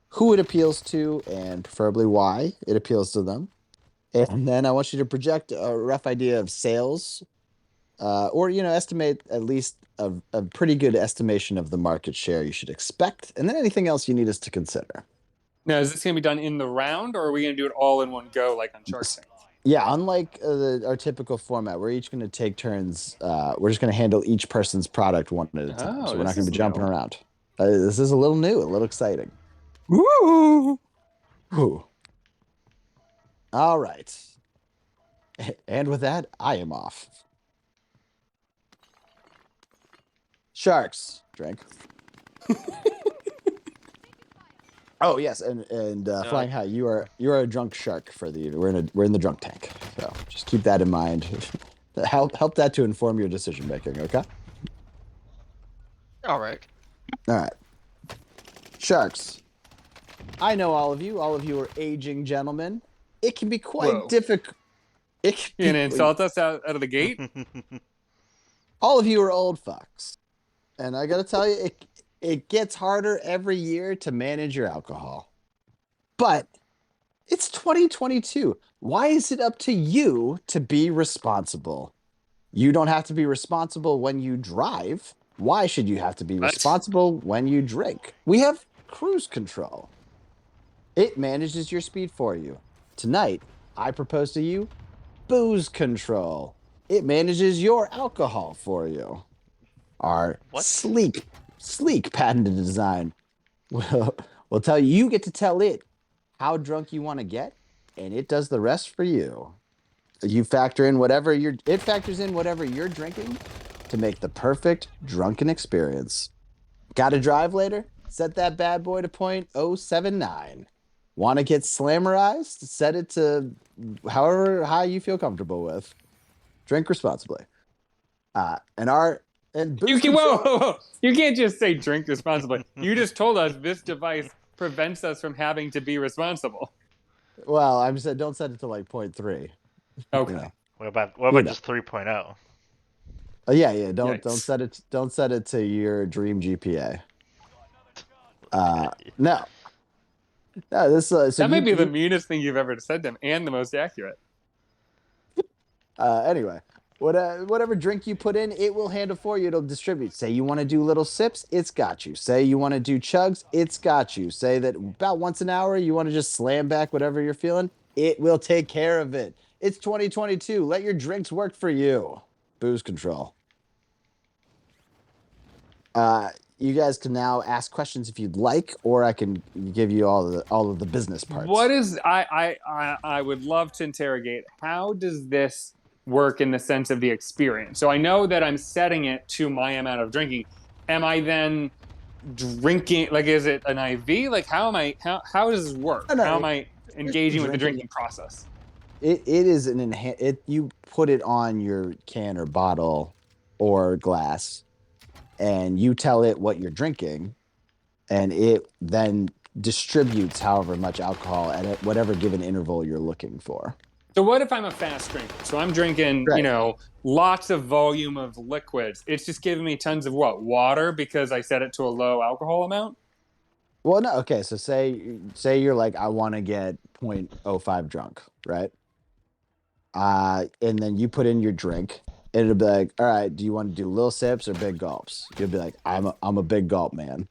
who it appeals to, and preferably why it appeals to them. And then I want you to project a rough idea of sales, or estimate at least a pretty good estimation of the market share you should expect, and then anything else you need us to consider. Now, is this going to be done in the round, or are we going to do it all in one go, like on Shark Tank? Yeah, unlike our typical format, we're each going to take turns. We're just going to handle each person's product one at a time. Oh, So we're not this going to is be jumping new. around. This is a little new, a little exciting. Woo! Whew. All right. And with that, I am off. Sharks, drink. Oh yes, and Flying High, you are a drunk shark for the evening. We're in the drunk tank, so just keep that in mind. help that to inform your decision making. Okay. All right. All right. Sharks. I know all of you. All of you are aging gentlemen. It can be quite Whoa. difficult. You gonna insult us out of the gate? All of you are old fucks, and I gotta tell you, it gets harder every year to manage your alcohol. But it's 2022. Why is it up to you to be responsible? You don't have to be responsible when you drive. Why should you have to be What? responsible when you drink? We have cruise control. It manages your speed for you. Tonight, I propose to you booze control. It manages your alcohol for you. Our What? sleek patented design will tell you, you get to tell it how drunk you want to get, and it does the rest for you. It factors in whatever you're drinking to make the perfect drunken experience. Got to drive later? Set that bad boy to 0.079. Want to get slammerized? Set it to however high you feel comfortable with. Drink responsibly. And booze Whoa! You can't just say drink responsibly. You just told us this device prevents us from having to be responsible. Well, I'm said don't set it to like 0.3. Okay. You know. What about just 3.0? Yeah. Don't Yikes. set it to your dream GPA. No. No, this so That might be the meanest thing you've ever said to him, and the most accurate. Anyway, whatever drink you put in, it will handle for you. It'll distribute. Say you want to do little sips, it's got you. Say you want to do chugs, it's got you. Say that about once an hour you want to just slam back whatever you're feeling, it will take care of it. It's 2022. Let your drinks work for you. Booze control. You guys can now ask questions if you'd like, or I can give you all of the business parts. What is I would love to interrogate. How does this work in the sense of the experience? So I know that I'm setting it to my amount of drinking. Am I then drinking? Like, is it an IV? Like, how am I? How does this work? No, How am I engaging with the drinking process? It is an you put it on your can or bottle or glass, and you tell it what you're drinking, and it then distributes however much alcohol at whatever given interval you're looking for. So what if I'm a fast drinker? So I'm drinking, Right. Lots of volume of liquids. It's just giving me tons of what? Water because I set it to a low alcohol amount? Well, no, okay. So say you're like, I want to get 0.05 drunk, right? And then you put in your drink, and it'll be like, all right, do you want to do little sips or big gulps? You'll be like, I'm a big gulp man.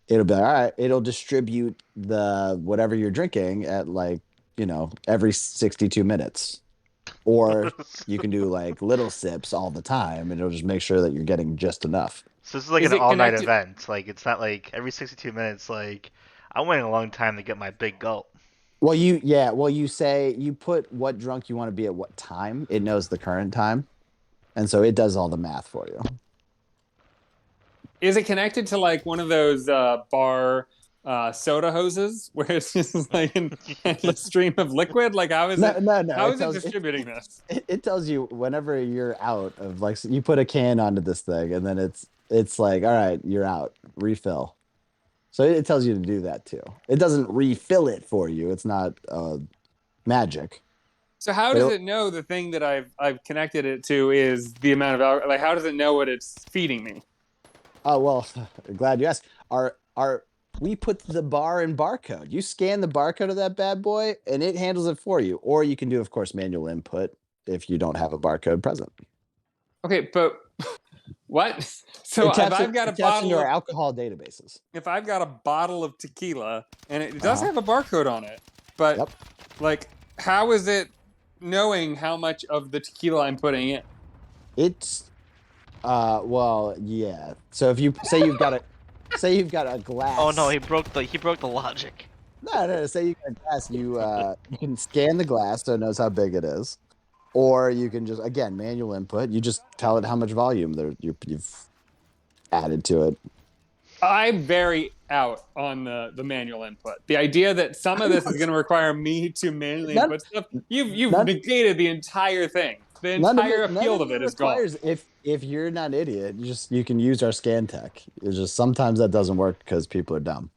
It'll be like, all right, it'll distribute the whatever you're drinking at like, every 62 minutes. Or you can do like little sips all the time, and it'll just make sure that you're getting just enough. So this is like Is an it all-night connected- event. Like it's not like every 62 minutes. Like I'm waiting a long time to get my big gulp. Well, you say you put what drunk you want to be at what time. It knows the current time, and so it does all the math for you. Is it connected to like one of those bar soda hoses where it's just like an endless stream of liquid? Like how is it? No. How is it distributing this? It tells you whenever you're out of like you put a can onto this thing, and then it's like, all right, you're out, refill. So it tells you to do that too. It doesn't refill it for you. It's not magic. So how does it know the thing that I've connected it to is the amount of alcohol? Like how does it know what it's feeding me? Oh well, glad you asked. We put the bar and barcode. You scan the barcode of that bad boy, and it handles it for you. Or you can do, of course, manual input if you don't have a barcode present. Okay, but what? So if I've got a bottle in our of, alcohol databases. if I've got a bottle of tequila and it does have a barcode on it, but Yep. like how is it knowing how much of the tequila I'm putting in? It's well, yeah. So if you say you've got a glass. Oh no, he broke the logic. No. Say you got a glass, you can scan the glass so it knows how big it is, or you can just again manual input. You just tell it how much volume you've added to it. I'm very out on the manual input. The idea that some of this is going to require me to manually input stuff, you've negated the entire thing. The entire field of it is gone. If you're not an idiot, you can use our scan tech. It's just sometimes that doesn't work because people are dumb.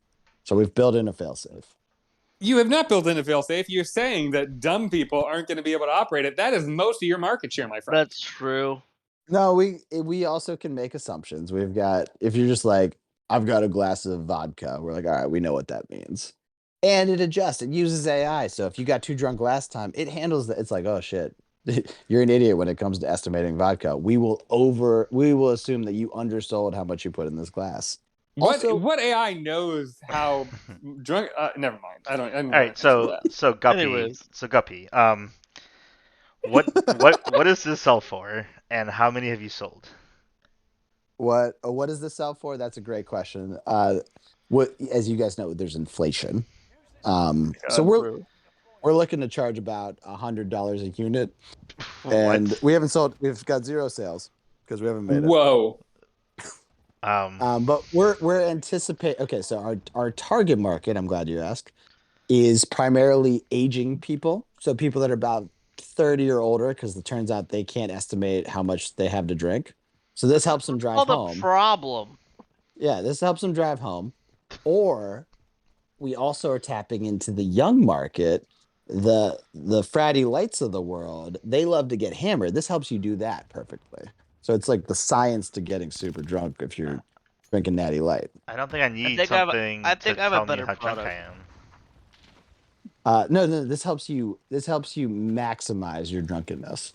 So we've built in a failsafe. You have not built in a failsafe. You're saying that dumb people aren't going to be able to operate it. That is most of your market share, my friend. That's true. No, we also can make assumptions. We've got if you're just like, I've got a glass of vodka, we're like, all right, we know what that means. And it adjusts. It uses AI. So if you got too drunk last time, it handles that. It's like, oh shit. You're an idiot when it comes to estimating vodka. We will assume that you undersold how much you put in this glass. What AI knows how drunk? Never mind. I don't. All right, so Guppy, Anyways. what does this sell for, and how many have you sold? What does this sell for? That's a great question. What as you guys know, there's inflation. So we're looking to charge about $100 a unit, and What? we haven't sold. We've got 0 sales because we haven't made it. Whoa. But we're anticipate. Okay, so our target market, I'm glad you asked, is primarily aging people. So people that are about 30 or older, because it turns out they can't estimate how much they have to drink. So this helps them drive home. The problem. Yeah, this helps them drive home. Or we also are tapping into the young market, the fratty lights of the world. They love to get hammered. This helps you do that perfectly. So it's like the science to getting super drunk if you're drinking Natty Light. I don't think I need think I have a- something I think to I have a tell me better how drunk I product. am. No, this helps you. This helps you maximize your drunkenness.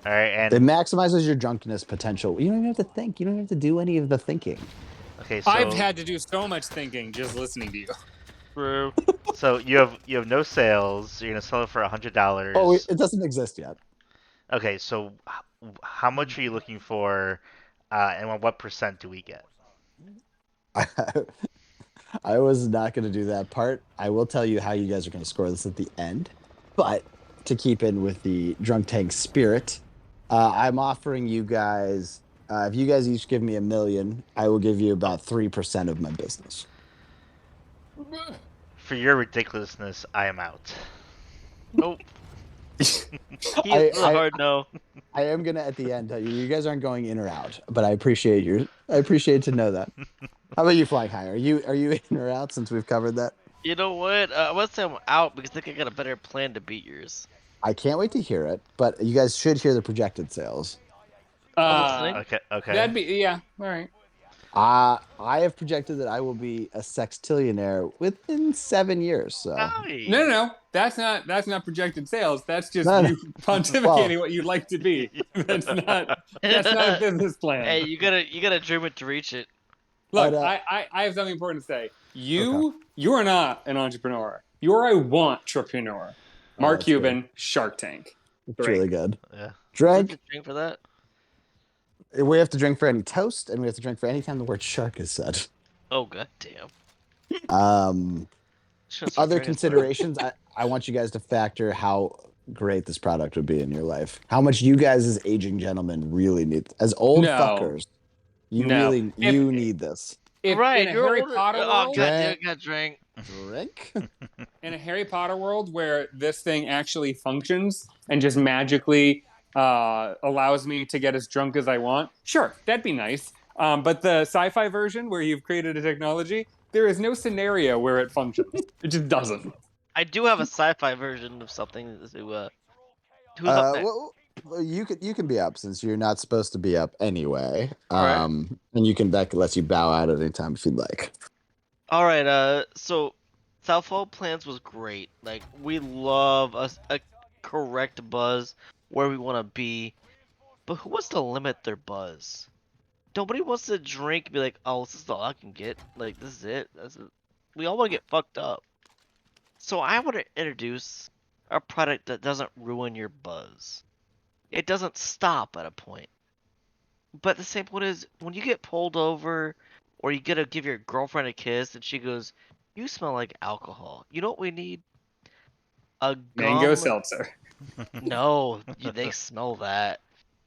All right, It and maximizes your drunkenness potential. You don't even have to think. You don't have to do any of the thinking. okay, so I've had to do so much thinking just listening to you. True. so you have no sales. You're gonna sell it for $100. Oh, it doesn't exist yet. Okay, so how much are you looking for, and what percent do we get? I was not going to do that part. I will tell you how you guys are going to score this at the end. But to keep in with the drunk tank spirit, I'm offering you guys, if you guys each give me $1 million, I will give you about 3% of my business. For your ridiculousness, I am out. Nope. He's I- a hard no. I am going to at the end tell you, you guys aren't going in or out, but I appreciate to know that. How about you, Flying High? Are you in or out since we've covered that? You know what? I would say I'm out because I think I got a better plan to beat yours. I can't wait to hear it, but you guys should hear the projected sales. listening. Okay. That'd be yeah. All right. I have projected that I will be a sextillionaire within 7 years. So Nice. No. That's not projected sales. That's just No, no. you pontificating what you'd like to be. That's not a business plan. Hey, you gotta dream it to reach it. Look, But, I have something important to say. You are not an entrepreneur. You're a want-trepreneur. Mark that's Cuban, Shark Tank. it's Great. really good. Yeah. Drink. Drink for that. We have to drink for any toast, and we have to drink for any time the word shark is said. Oh god damn. Should've Other started considerations, I want you guys to factor how great this product would be in your life. How much you guys as aging gentlemen really need. As old No. fuckers, you No. really If- you need this. If right, in a you're Harry older. Potter Oh world, god damn, I got drink. Drink? in a Harry Potter world where this thing actually functions and just magically allows me to get as drunk as I want, sure, that'd be nice. But the sci-fi version where you've created a technology, there is no scenario where it functions. It just doesn't. I do have a sci-fi version of something to who's up next? Well, you can be up since you're not supposed to be up anyway. Alright. And that lets you bow out at any time if you'd like. All right. So Southfall Plans was great. Like we love a correct buzz where we want to be, but who wants to limit their buzz? Nobody wants to drink and be like, oh, this is all I can get. Like this is it. We all want to get fucked up. So I want to introduce a product that doesn't ruin your buzz. It doesn't stop at a point. But the same point is when you get pulled over or you gotta give your girlfriend a kiss and she goes, "You smell like alcohol." You know what we need? A gum. Mango seltzer. No, they smell that.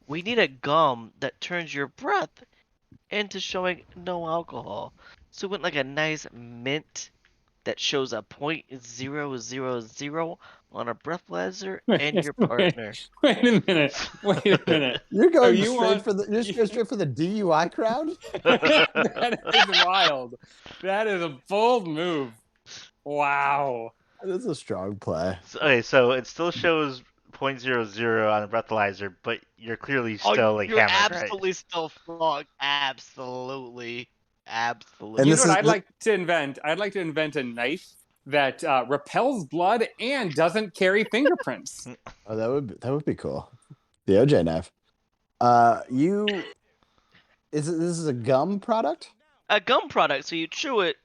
We need a gum that turns your breath into showing no alcohol. So we want like a nice mint that shows a .000 on a breathalyzer and your partner. Wait a minute. You're going you straight want- for the straight for the DUI crowd? That is wild. That is a bold move. Wow. That's a strong play. So it still shows .00 on the breathalyzer, but you're clearly Oh, still like you're hammered, absolutely still fucked. Absolutely. And You know this what is I'd like to invent? I'd like to invent a knife that repels blood and doesn't carry fingerprints. Oh, that would be cool. The OJ knife. This is a gum product? A gum product, so you chew it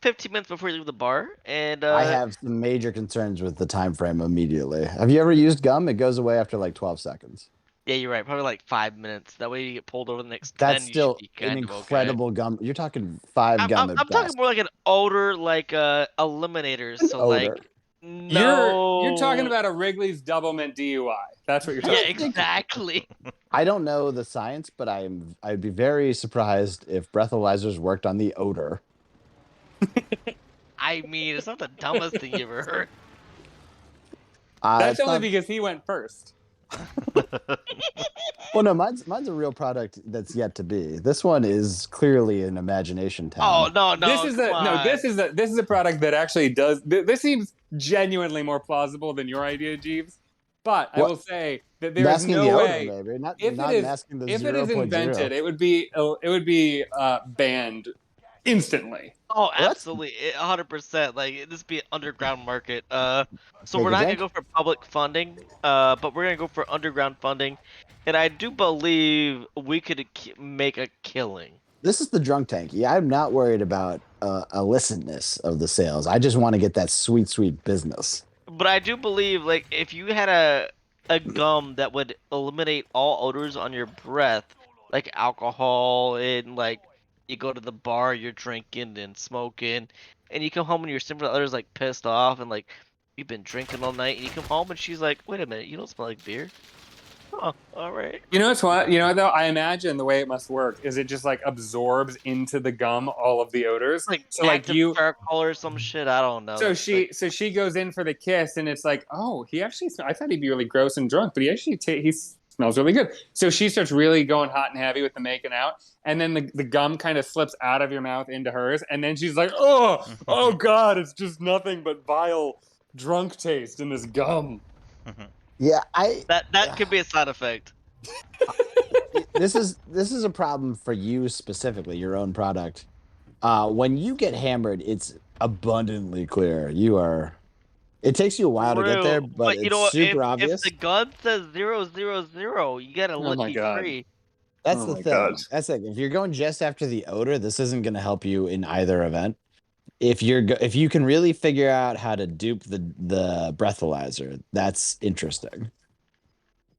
15 minutes before you leave the bar, and I have some major concerns with the time frame immediately. Have you ever used gum? It goes away after like 12 seconds. yeah, you're right, probably like 5 minutes. That way you get pulled over the next 10. That's still you should be an kind of okay. incredible gum. You're talking 5 I'm, gum I'm, at I'm talking best. more like an odor, like eliminators. An So odor. like, no, You're talking about a Wrigley's Double Mint DUI. That's what you're talking Yeah, exactly. I don't know the science, but I'd be very surprised if breathalyzers worked on the odor. I mean, it's not the dumbest thing you ever heard. That's it's only not- because he went first. Well, no, mine's a real product that's yet to be. This one is clearly an imagination town. Oh no, This is a product that actually does. This seems genuinely more plausible than your idea, Jeeves. But I What? will say that there is Masking the no odor, way. maybe. Not If not it is, masking the if it is 0.0. invented, it would be banned instantly. Oh, Well, that's absolutely, 100%. Like this be an underground market. So take we're a not gonna drink. go for public funding. But we're gonna go for underground funding, and I do believe we could make a killing. This is the drunk tanky. I'm not worried about illicitness of the sales. I just want to get that sweet, sweet business. But I do believe like if you had a gum that would eliminate all odors on your breath, like alcohol and like you go to the bar, you're drinking and smoking, and you come home and your significant other's like pissed off and like you've been drinking all night, and you come home and she's like, "Wait a minute, you don't smell like beer." Oh, all right. You know what's what? You know though, I imagine the way it must work is it just like absorbs into the gum all of the odors. Like So like active you, charcoal or some shit. I don't know. so Like, she goes in for the kiss, and it's like, oh, he actually. I thought he'd be really gross and drunk, but he actually he smells really good. So she starts really going hot and heavy with the making out, and then the gum kind of slips out of your mouth into hers, and then she's like, oh god, it's just nothing but vile drunk taste in this gum. Yeah, that could be a side effect. this is a problem for you specifically, your own product. When you get hammered, it's abundantly clear. It takes you a while to get there, True, but you it's know what? super If obvious. the gun says 000, you gotta Oh my look God. free. That's Oh the my thing. God. That's the thing. If you're going just after the odor, this isn't going to help you in either event. If you can really figure out how to dupe the breathalyzer, that's interesting.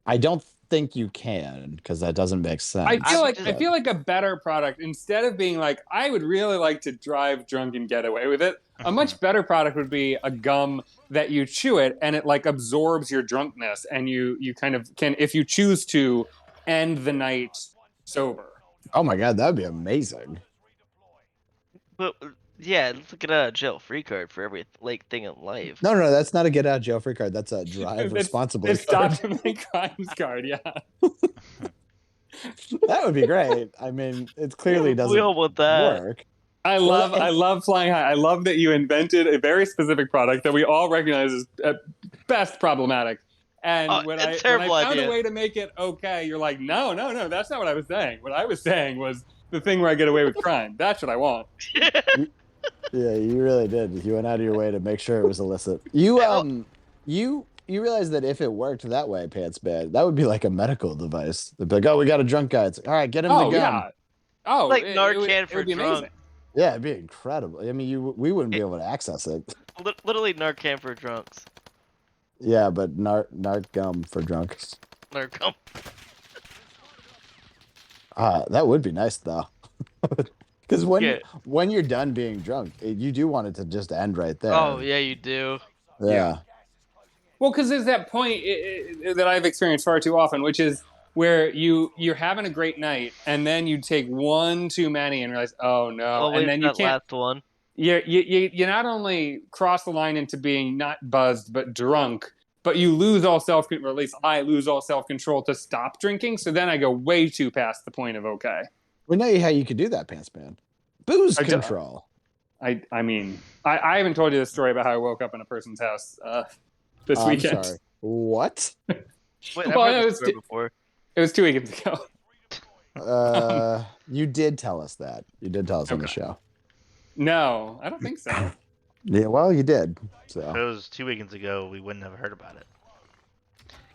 I don't think you can because that doesn't make sense. I just- feel like a better product, instead of being like, I would really like to drive drunk and get away with it, a much better product would be a gum that you chew it and it like absorbs your drunkenness, and you kind of can, if you choose to, end the night sober. Oh my god, that would be amazing. But yeah, let's look at a jail-free card for every like thing in life. No, that's not a get out of jail free card. That's a drive It's- responsibly It's card. stop to make crimes card, yeah. That would be great. I mean, it clearly doesn't We'll with that. work. I love Flying High. I love that you invented a very specific product that we all recognize as at best problematic. And Oh, when it's I a terrible found idea. a way to make it okay, you're like, no, that's not what I was saying. What I was saying was the thing where I get away with crime. That's what I want. Yeah, you really did. You went out of your way to make sure it was illicit. You realize that if it worked that way, Pants Man, that would be like a medical device. They'd be like, "Oh, we got a drunk guy." It's like, all right, get him the Oh gun. yeah. Oh, Like it Narcan would for be drunk. amazing. Yeah, it'd be incredible. I mean, we wouldn't be able to access it. Literally Narcan for drunks. Yeah, but narc gum for drunks. Narcum. That would be nice though. Because Yeah. when you're done being drunk, you do want it to just end right there. Oh yeah, you do. Yeah. Well, because there's that point that I've experienced far too often, which is where you're having a great night, and then you take one too many and realize, oh no, Always and then you that can't. last one. You not only cross the line into being not buzzed but drunk, but you lose all or at least I lose all self-control to stop drinking. So then I go way too past the point of okay. We know how you could do that, Pants Man. Booze I do- control. I mean, I haven't told you the story about how I woke up in a person's house this I'm weekend. sorry. What? Wait, I've Well, heard it this was story t- before. It was 2 weekends ago. You did tell us that. You did tell us on the Okay. show. No, I don't think so. Yeah, well, you did. If So it was 2 weekends ago, we wouldn't have heard about it.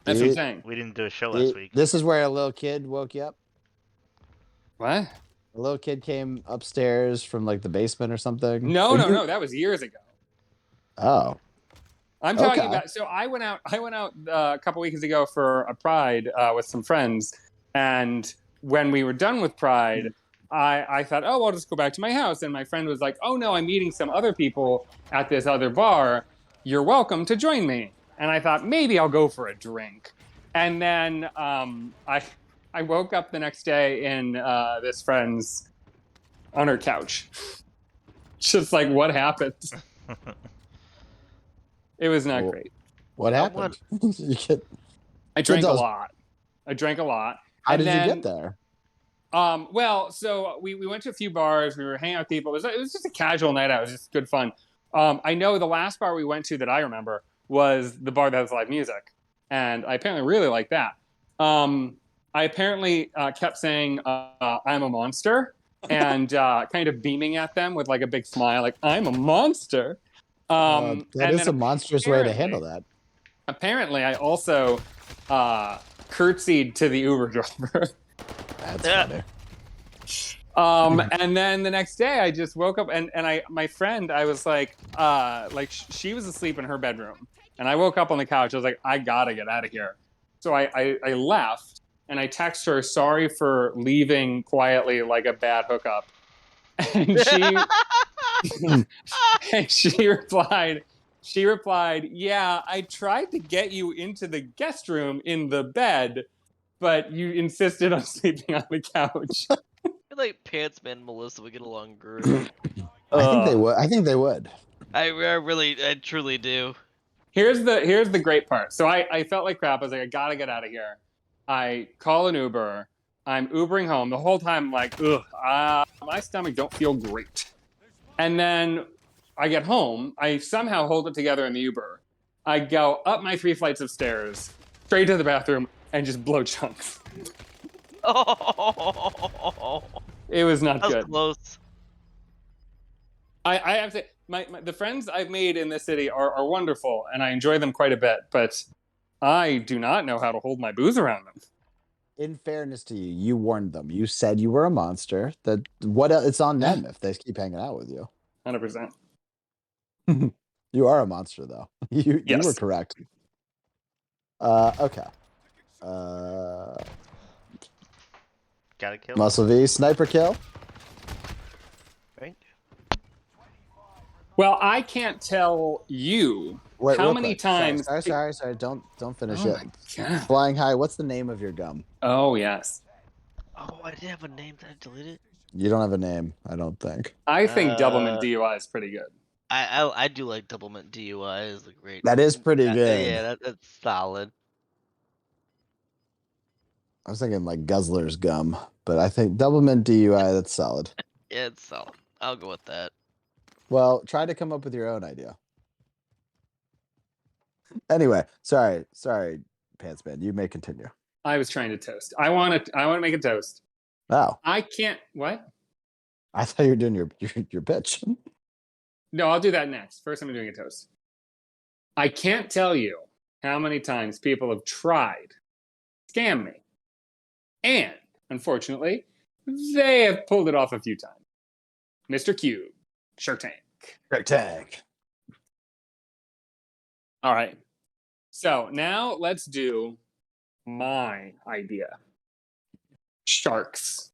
That's what I'm It- saying. We didn't do a show last week. this is where a little kid woke you up. What? A little kid came upstairs from like the basement or something. No, Or no, you- no. That was years ago. Oh, I'm talking Okay. about. So I went out a couple weekends ago for a Pride with some friends, and when we were done with Pride, I thought, oh, I'll just go back to my house. And my friend was like, oh no, I'm meeting some other people at this other bar. You're welcome to join me. And I thought maybe I'll go for a drink. And then I woke up the next day in this friend's on her couch. Just like, what happened? It was not Well, great. what Someone- happened? You get- I drank a does- lot. how And did then, you get there? Well, so we went to a few bars. We were hanging out with people. It was just a casual night out. It was just good fun. I know the last bar we went to that I remember was the bar that has live music. and I apparently really like that. I apparently kept saying I'm a monster, and kind of beaming at them with like a big smile, like I'm a monster. That And is then a monstrous way to apparently- handle that. Apparently, I also curtsied to the Uber driver. That's Yeah. funny. And then the next day, I just woke up and my friend, I was like she was asleep in her bedroom, and I woke up on the couch. I was like, I gotta get out of here. So I left, and I texted her, sorry for leaving quietly like a bad hookup, and she replied, yeah, I tried to get you into the guest room in the bed, but you insisted on sleeping on the couch. I feel like Pantsman and Melissa would get along great. I think they would. I think they would. I truly do. Here's the great part. So I felt like crap. I was like, I gotta get out of here. I call an Uber. I'm Ubering home. The whole time I'm like, ugh, my stomach don't feel great. And then I get home. I somehow hold it together in the Uber. I go up my 3 flights of stairs, straight to the bathroom, and just blow chunks. Oh, It was not that was good. close. I have to say, the friends I've made in this city are wonderful, and I enjoy them quite a bit, but I do not know how to hold my booze around them. In fairness to you, you warned them. You said you were a monster. That it's on them if they keep hanging out with you. 100%. You are a monster, though. You Yes. were correct. Okay. Gotta kill. Muscle V, sniper kill. Right? Well, I can't tell you Wait, how real many quick. Sorry, times. Sorry. Don't finish Oh it. my God. Flying high. What's the name of your gum? Oh, yes. Oh, I did have a name. Did I delete it? You don't have a name, I don't think. I think Doublemint Uh, DUI is pretty good. I do like Doublemint DUI. Is a great. That is pretty good. Yeah, that's solid. I was thinking like Guzzler's gum, but I think Doublemint DUI. That's solid. Yeah, it's solid. I'll go with that. Well, try to come up with your own idea. Anyway, sorry, Pantsman. You may continue. I was trying to toast. I want to make a toast. Oh, I can't. What? I thought you were doing your pitch. No, I'll do that next. First, I'm doing a toast. I can't tell you how many times people have tried to scam me. And, unfortunately, they have pulled it off a few times. Mr. Cube, Shark Tank. Great tag. All right. So now let's do my idea. Sharks.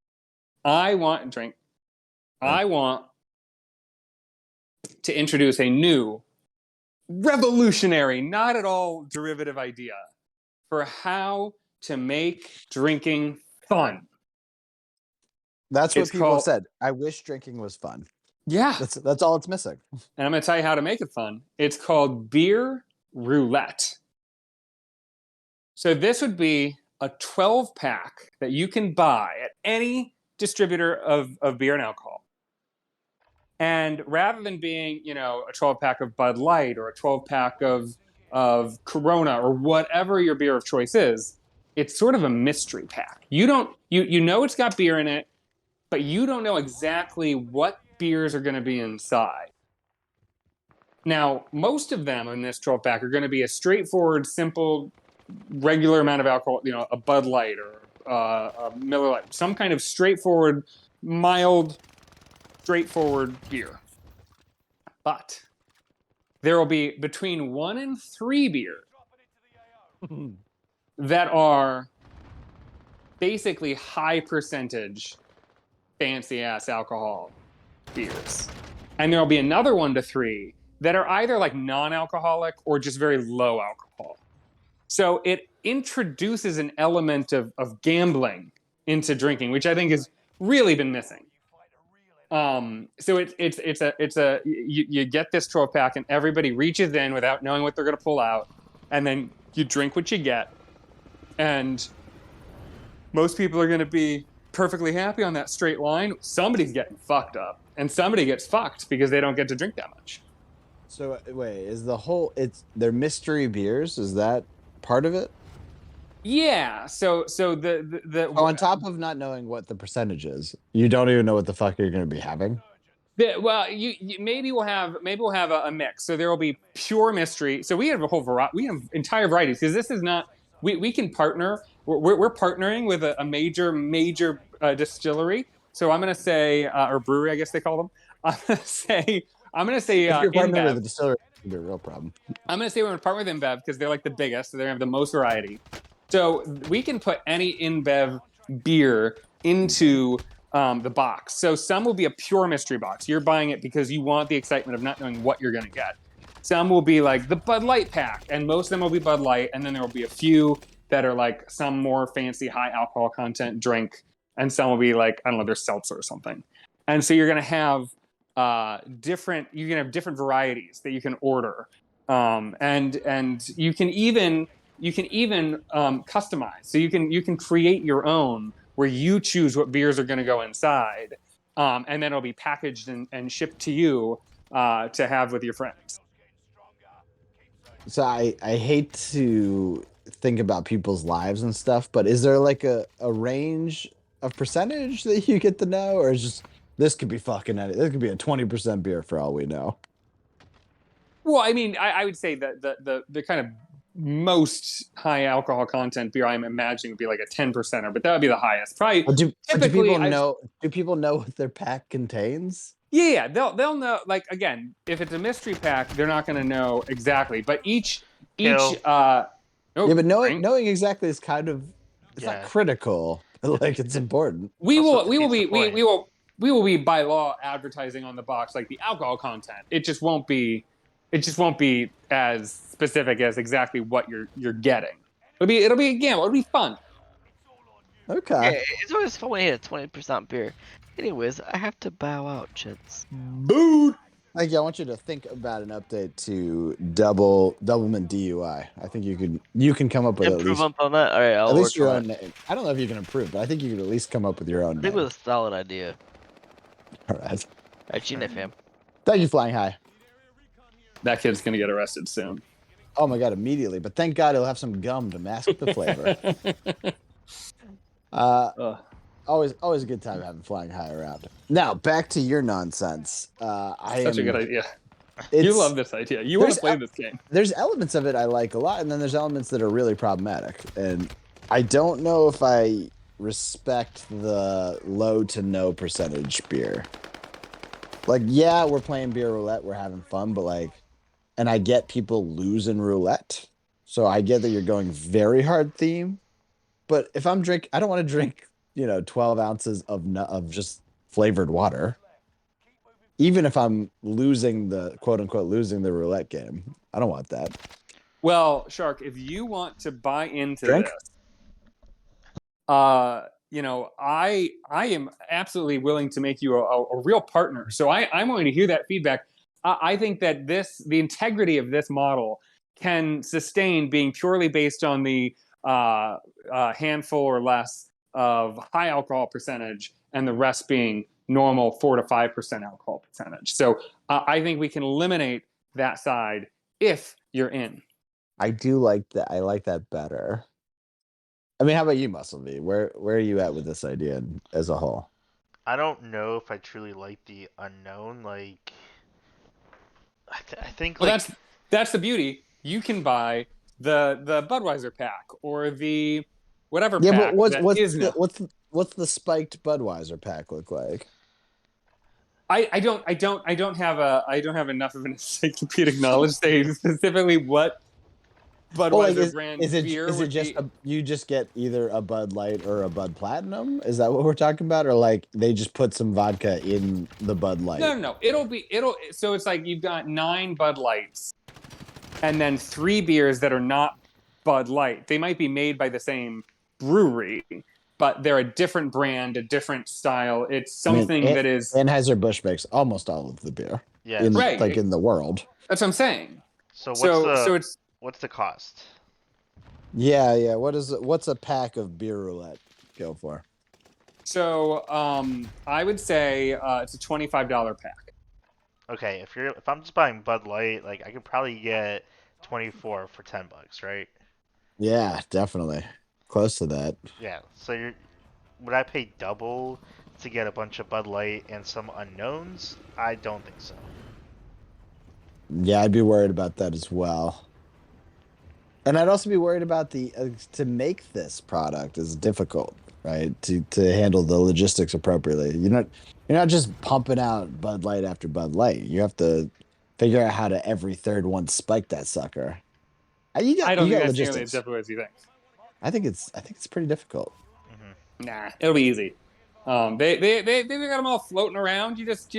I want to introduce a new, revolutionary, not at all derivative idea for how to make drinking fun. That's what It's people called- said. I wish drinking was fun. Yeah. That's all it's missing. And I'm going to tell you how to make it fun. It's called beer roulette. So this would be a 12-pack that you can buy at any distributor of beer and alcohol. And rather than being, a 12-pack of Bud Light or a 12-pack of Corona or whatever your beer of choice is, it's sort of a mystery pack. You know it's got beer in it, but you don't know exactly what beers are going to be inside. Now, most of them in this 12-pack are going to be a straightforward, simple, regular amount of alcohol, a Bud Light or a Miller Lite, some kind of straightforward, mild, straightforward beer. But there will be between 1 and 3 beers that are basically high percentage fancy ass alcohol beers. And there'll be another 1 to 3 that are either like non-alcoholic or just very low alcohol. So it introduces an element of gambling into drinking, which I think has really been missing. So you get this 12-pack and everybody reaches in without knowing what they're going to pull out, and then you drink what you get. And most people are going to be perfectly happy on that straight line. Somebody's getting fucked up, and somebody gets fucked because they don't get to drink that much. So wait, they're mystery beers? Is that part of it? Yeah. So the Oh, on top of not knowing what the percentage is, you don't even know what the fuck you're going to be having. well, maybe we'll have a mix. So there will be pure mystery. So we have a whole variety. We have entire varieties because this is not. We can partner. We're partnering with a major distillery. So I'm going to say or brewery, I guess they call them. I'm going to say If you're partnering with InBev. a distillery, it's going to be a real problem. I'm going to say we're going to partner with InBev because they're like the biggest. So they have the most variety. So we can put any InBev beer into the box. So some will be a pure mystery box. You're buying it because you want the excitement of not knowing what you're going to get. Some will be like the Bud Light pack, and most of them will be Bud Light. And then there will be a few that are like some more fancy high alcohol content drink, and some will be like, I don't know, they're seltzer or something. And so you're going to have different varieties that you can order, and you can even customize. So you can create your own where you choose what beers are going to go inside, and then it'll be packaged and shipped to you to have with your friends. So I hate to think about people's lives and stuff, but is there like a range of percentage that you get to know, or is just this could be fucking any, this could be a 20% beer for all we know? Well, I mean, I would say that the kind of most high alcohol content beer I'm imagining would be like a 10%er, but that would be the highest. Probably. But do typically, people know? Do people know what their pack contains? Yeah, they'll know. Like again, if it's a mystery pack, they're not going to know exactly. But each Kill. Yeah, but knowing right? knowing exactly is kind of it's Yeah. not critical. But like it's important. we Also will defeats the point. we will be by law advertising on the box like the alcohol content. It just won't be as specific as exactly what you're getting. It'll be a gamble. It'll be fun. Okay. Yeah, it's always fun when you hit a 20% beer. Anyways, I have to bow out, chits. Boo! Thank you. I want you to think about an update to Doublemint DUI. I think you can come up with at Improve least on that. All right, I'll at least work your on own it. name. I don't know if you can improve, but I think you could at least come up with your own I think it name. was a solid idea. All right. All right, Gina fam. Thank you, Flying High. That kid's gonna get arrested soon. Oh my god, immediately. But thank God he'll have some gum to mask the flavor. Always a good time having Flying High around. Now back to your nonsense. Such a good idea. You it's- love this idea. You want there's to play this game. There's elements of it I like a lot, and then there's elements that are really problematic. And I don't know if I respect the low to no percentage beer. Like, yeah, we're playing beer roulette, we're having fun, but like, and I get people lose in roulette, so I get that you're going very hard theme. But if I'm I don't want to drink 12 ounces of just flavored water. Even if I'm losing the quote unquote losing the roulette game, I don't want that. Well, Shark, if you want to buy into Drink? this, I am absolutely willing to make you a real partner. So I'm willing to hear that feedback. I think that the integrity of this model can sustain being purely based on the handful or less of high alcohol percentage, and the rest being normal 4 to 5% alcohol percentage. So I think we can eliminate that side if you're in. I do like that. I like that better. I mean, how about you, Muscle V? Where are you at with this idea as a whole? I don't know if I truly like the unknown. Like, I think Well, like that's the beauty. You can buy the Budweiser pack or the whatever Yeah, pack. but that is known. what's the spiked Budweiser pack look like? I don't have enough of an encyclopedic knowledge to say specifically what Budweiser brand beer is it would just be. you just get either a Bud Light or a Bud Platinum? Is that what we're talking about, or like they just put some vodka in the Bud Light? No. So it's like you've got 9 Bud Lights, and then 3 beers that are not Bud Light. They might be made by the same brewery, but they're a different brand, a different style. It's something that is. Anheuser-Busch makes almost all of the beer. yeah. in Right. like in the world. That's what I'm saying. So So it's. what's the cost? Yeah. What's a pack of beer roulette go for? So I would say it's a $25 pack. Okay, if I'm just buying Bud Light, like I could probably get 24 for $10, right? Yeah, definitely. Close to that. Yeah. So would I pay double to get a bunch of Bud Light and some unknowns? I don't think so. Yeah, I'd be worried about that as well. And I'd also be worried about the to make this product is difficult, right? To handle the logistics appropriately. You're not just pumping out Bud Light after Bud Light. You have to figure out how to every third one spike that sucker. You I got don't you think got that's nearly as logistics. difficult as you think. I think it's pretty difficult. Nah, it'll be easy. They've got them all floating around. You just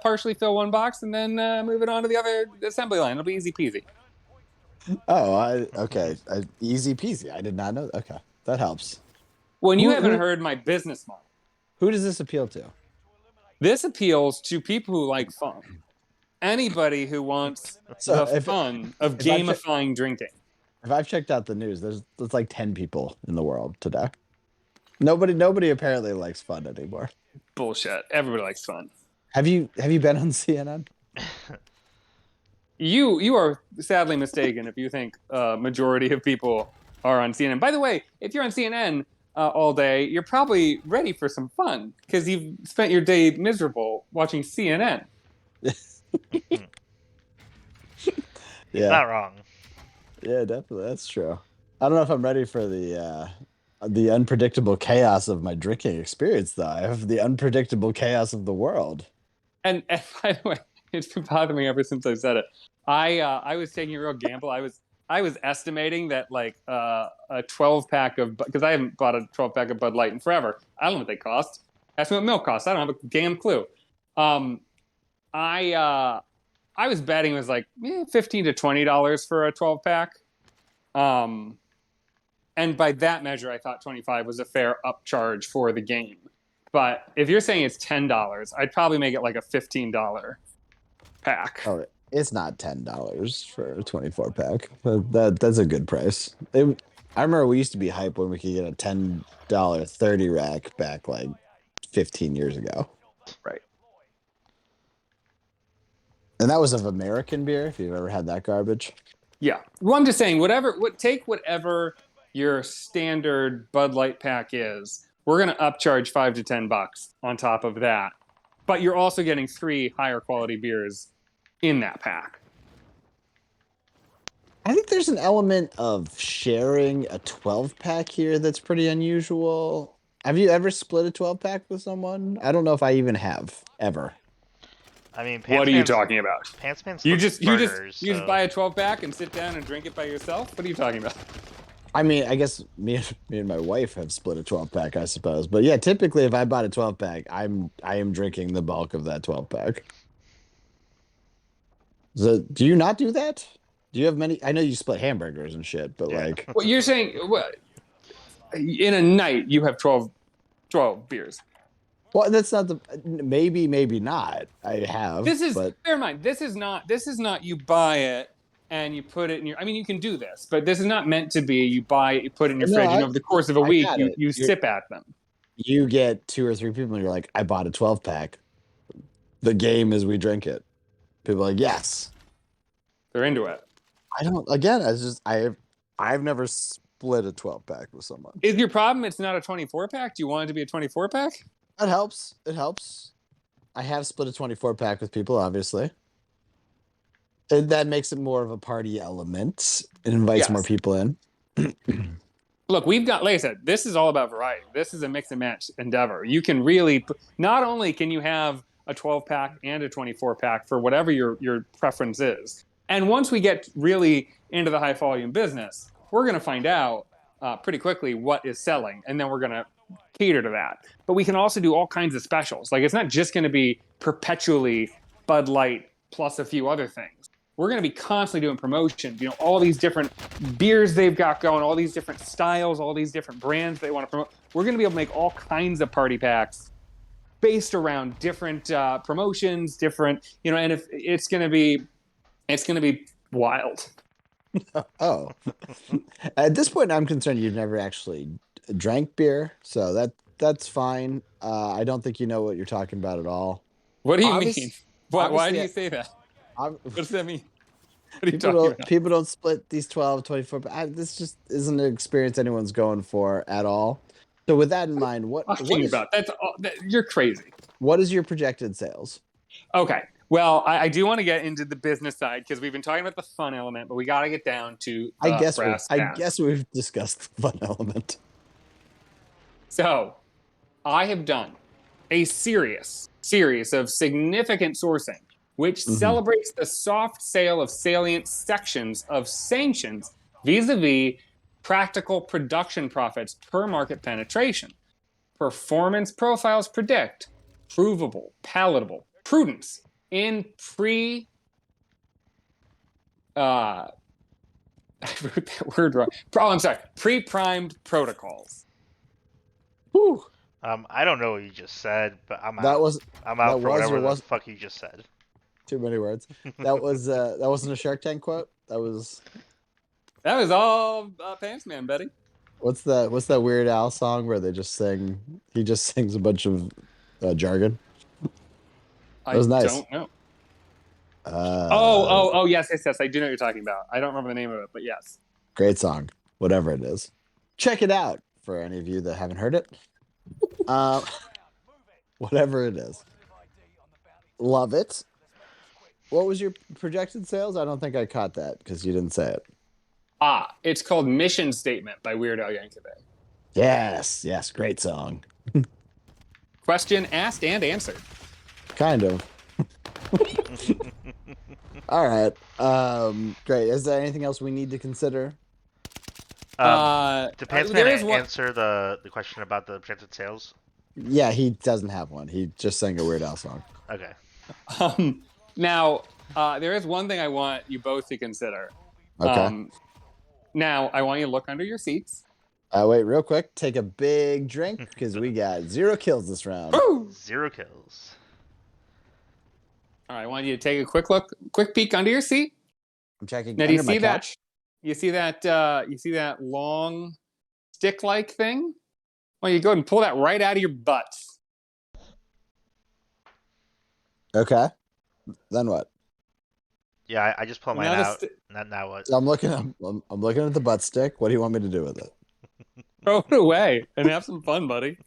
partially fill one box and then move it on to the other assembly line. It'll be easy peasy. Oh, okay. Easy peasy. I did not know. Okay, that helps. When you Who, haven't who, heard my business model, who does this appeal to? this appeals to people who like fun. Anybody who wants So the fun of if I've che- gamifying drinking. if I've checked out the news, there's like 10 people in the world today. Nobody apparently likes fun anymore. Bullshit. Everybody likes fun. Have you been on CNN? You are sadly mistaken if you think majority of people are on CNN. By the way, if you're on CNN all day, you're probably ready for some fun because you've spent your day miserable watching CNN. He's not wrong. Yeah, definitely. That's true. I don't know if I'm ready for the unpredictable chaos of my drinking experience, though. I have the unpredictable chaos of the world. And by the way, it's been bothering me ever since I said it. I was taking a real gamble. I was estimating that like a 12-pack of, because I haven't bought a 12-pack of Bud Light in forever. I don't know what they cost. Ask me what milk costs. I don't have a damn clue. I was betting it was like $15 to $20 for a 12-pack. And by that measure, I thought 25 was a fair upcharge for the game. But if you're saying it's $10, I'd probably make it like a $15 pack. Oh, it's not $10 for a 24 pack. But that's a good price. I remember we used to be hype when we could get a $10 30 rack back like 15 years ago. Right. And that was of American beer, if you've ever had that garbage. Yeah. Well, I'm just saying, take whatever your standard Bud Light pack is. We're going to upcharge $5 to $10 on top of that. But you're also getting 3 higher quality beers in that pack. I think there's an element of sharing a 12 pack here that's pretty unusual. Have you ever split a 12 pack with someone? I don't know if I even have ever. I mean, What are you talking about? Pantsman You splits just burgers, buy a 12 pack and sit down and drink it by yourself? What are you talking about? I mean, I guess me and my wife have split a 12 pack, I suppose. But yeah, typically if I bought a 12 pack, I am drinking the bulk of that 12 pack. So, do you not do that? Do you have many? I know you split hamburgers and shit, but Yeah. like, Well, you're saying what? In a night, you have 12 beers. well, that's not the maybe not. I have. This is but bear in mind. This is not you buy it and you put it in your. I mean, you can do this, but this is not meant to be. You buy it, you put it in your No, fridge, and over the course of a I week, got you it. you sip at them. you get 2 or 3 people and you're like, I bought a 12 pack. The game is we drink it. People are like, yes. They're into it. I don't. Again, I've never split a 12 pack with someone. Is your problem? It's not a 24 pack. Do you want it to be a 24 pack? It helps. It helps. I have split a 24 pack with people, obviously. And that makes it more of a party element. It invites more Yes. people in. Look, we've got, like I said, this is all about variety. This is a mix and match endeavor. You can really, not only can you have a 12 pack and a 24 pack for whatever your preference is. And once we get really into the high volume business, we're going to find out pretty quickly what is selling. And then we're going to cater to that. But we can also do all kinds of specials. Like, it's not just going to be perpetually Bud Light plus a few other things. We're going to be constantly doing promotions, all these different beers they've got going, all these different styles, all these different brands they want to promote. We're going to be able to make all kinds of party packs based around different promotions, different, and if it's going to be wild. Oh. At this point, I'm concerned you've never actually drank beer. So that's fine. I don't think you know what you're talking about at all. What do you Obvious- mean? Why do obviously, you say that? What does that mean? What are you talking about? People don't split these 12, 24. But this just isn't an experience anyone's going for at all. So with that in mind, Talking about you're crazy. what is your projected sales? Okay. Well, I do want to get into the business side because we've been talking about the fun element, but we got to get down to the brass I tacks. guess we've discussed the fun element. So, I have done a series of significant sourcing, which celebrates the soft sale of salient sections of sanctions vis-a-vis practical production profits per market penetration. Performance profiles predict provable, palatable prudence in I wrote that word wrong. I'm sorry, pre-primed protocols. Whew. I don't know what you just said, but I'm out. That was I'm out that for was or whatever the wasn't- fuck you just said. too many words. That wasn't a Shark Tank quote. That was all Pants Man, buddy. what's that Weird Al song where they just sing? He just sings a bunch of jargon. That was nice. I don't know. Uh, Yes. I do know what you're talking about. I don't remember the name of it, but yes. Great song, whatever it is. Check it out for any of you that haven't heard it. Whatever it is, love it. What was your projected sales? I don't think I caught that because you didn't say it. It's called Mission Statement by Weird Al Yankovic. Yes, great song. Question asked and answered. Kind of. All right. Great. Is there anything else we need to consider? Depends there man is one- answer the question about the projected sales. Yeah, he doesn't have one. He just sang a Weird Al song. Okay. Now, there is one thing I want you both to consider. Okay. Now, I want you to look under your seats. Wait, real quick. Take a big drink because we got 0 kills this round. Woo! 0 kills. All right, I want you to take a quick peek under your seat. I'm checking Now, do you under my see that? couch. You see that? You see that long stick-like thing? Well, you go ahead and pull that right out of your butt. Okay. Then what? Yeah, I just pulled mine Now the out. Now what? I'm looking at the butt stick. What do you want me to do with it? Throw it away and have some fun, buddy.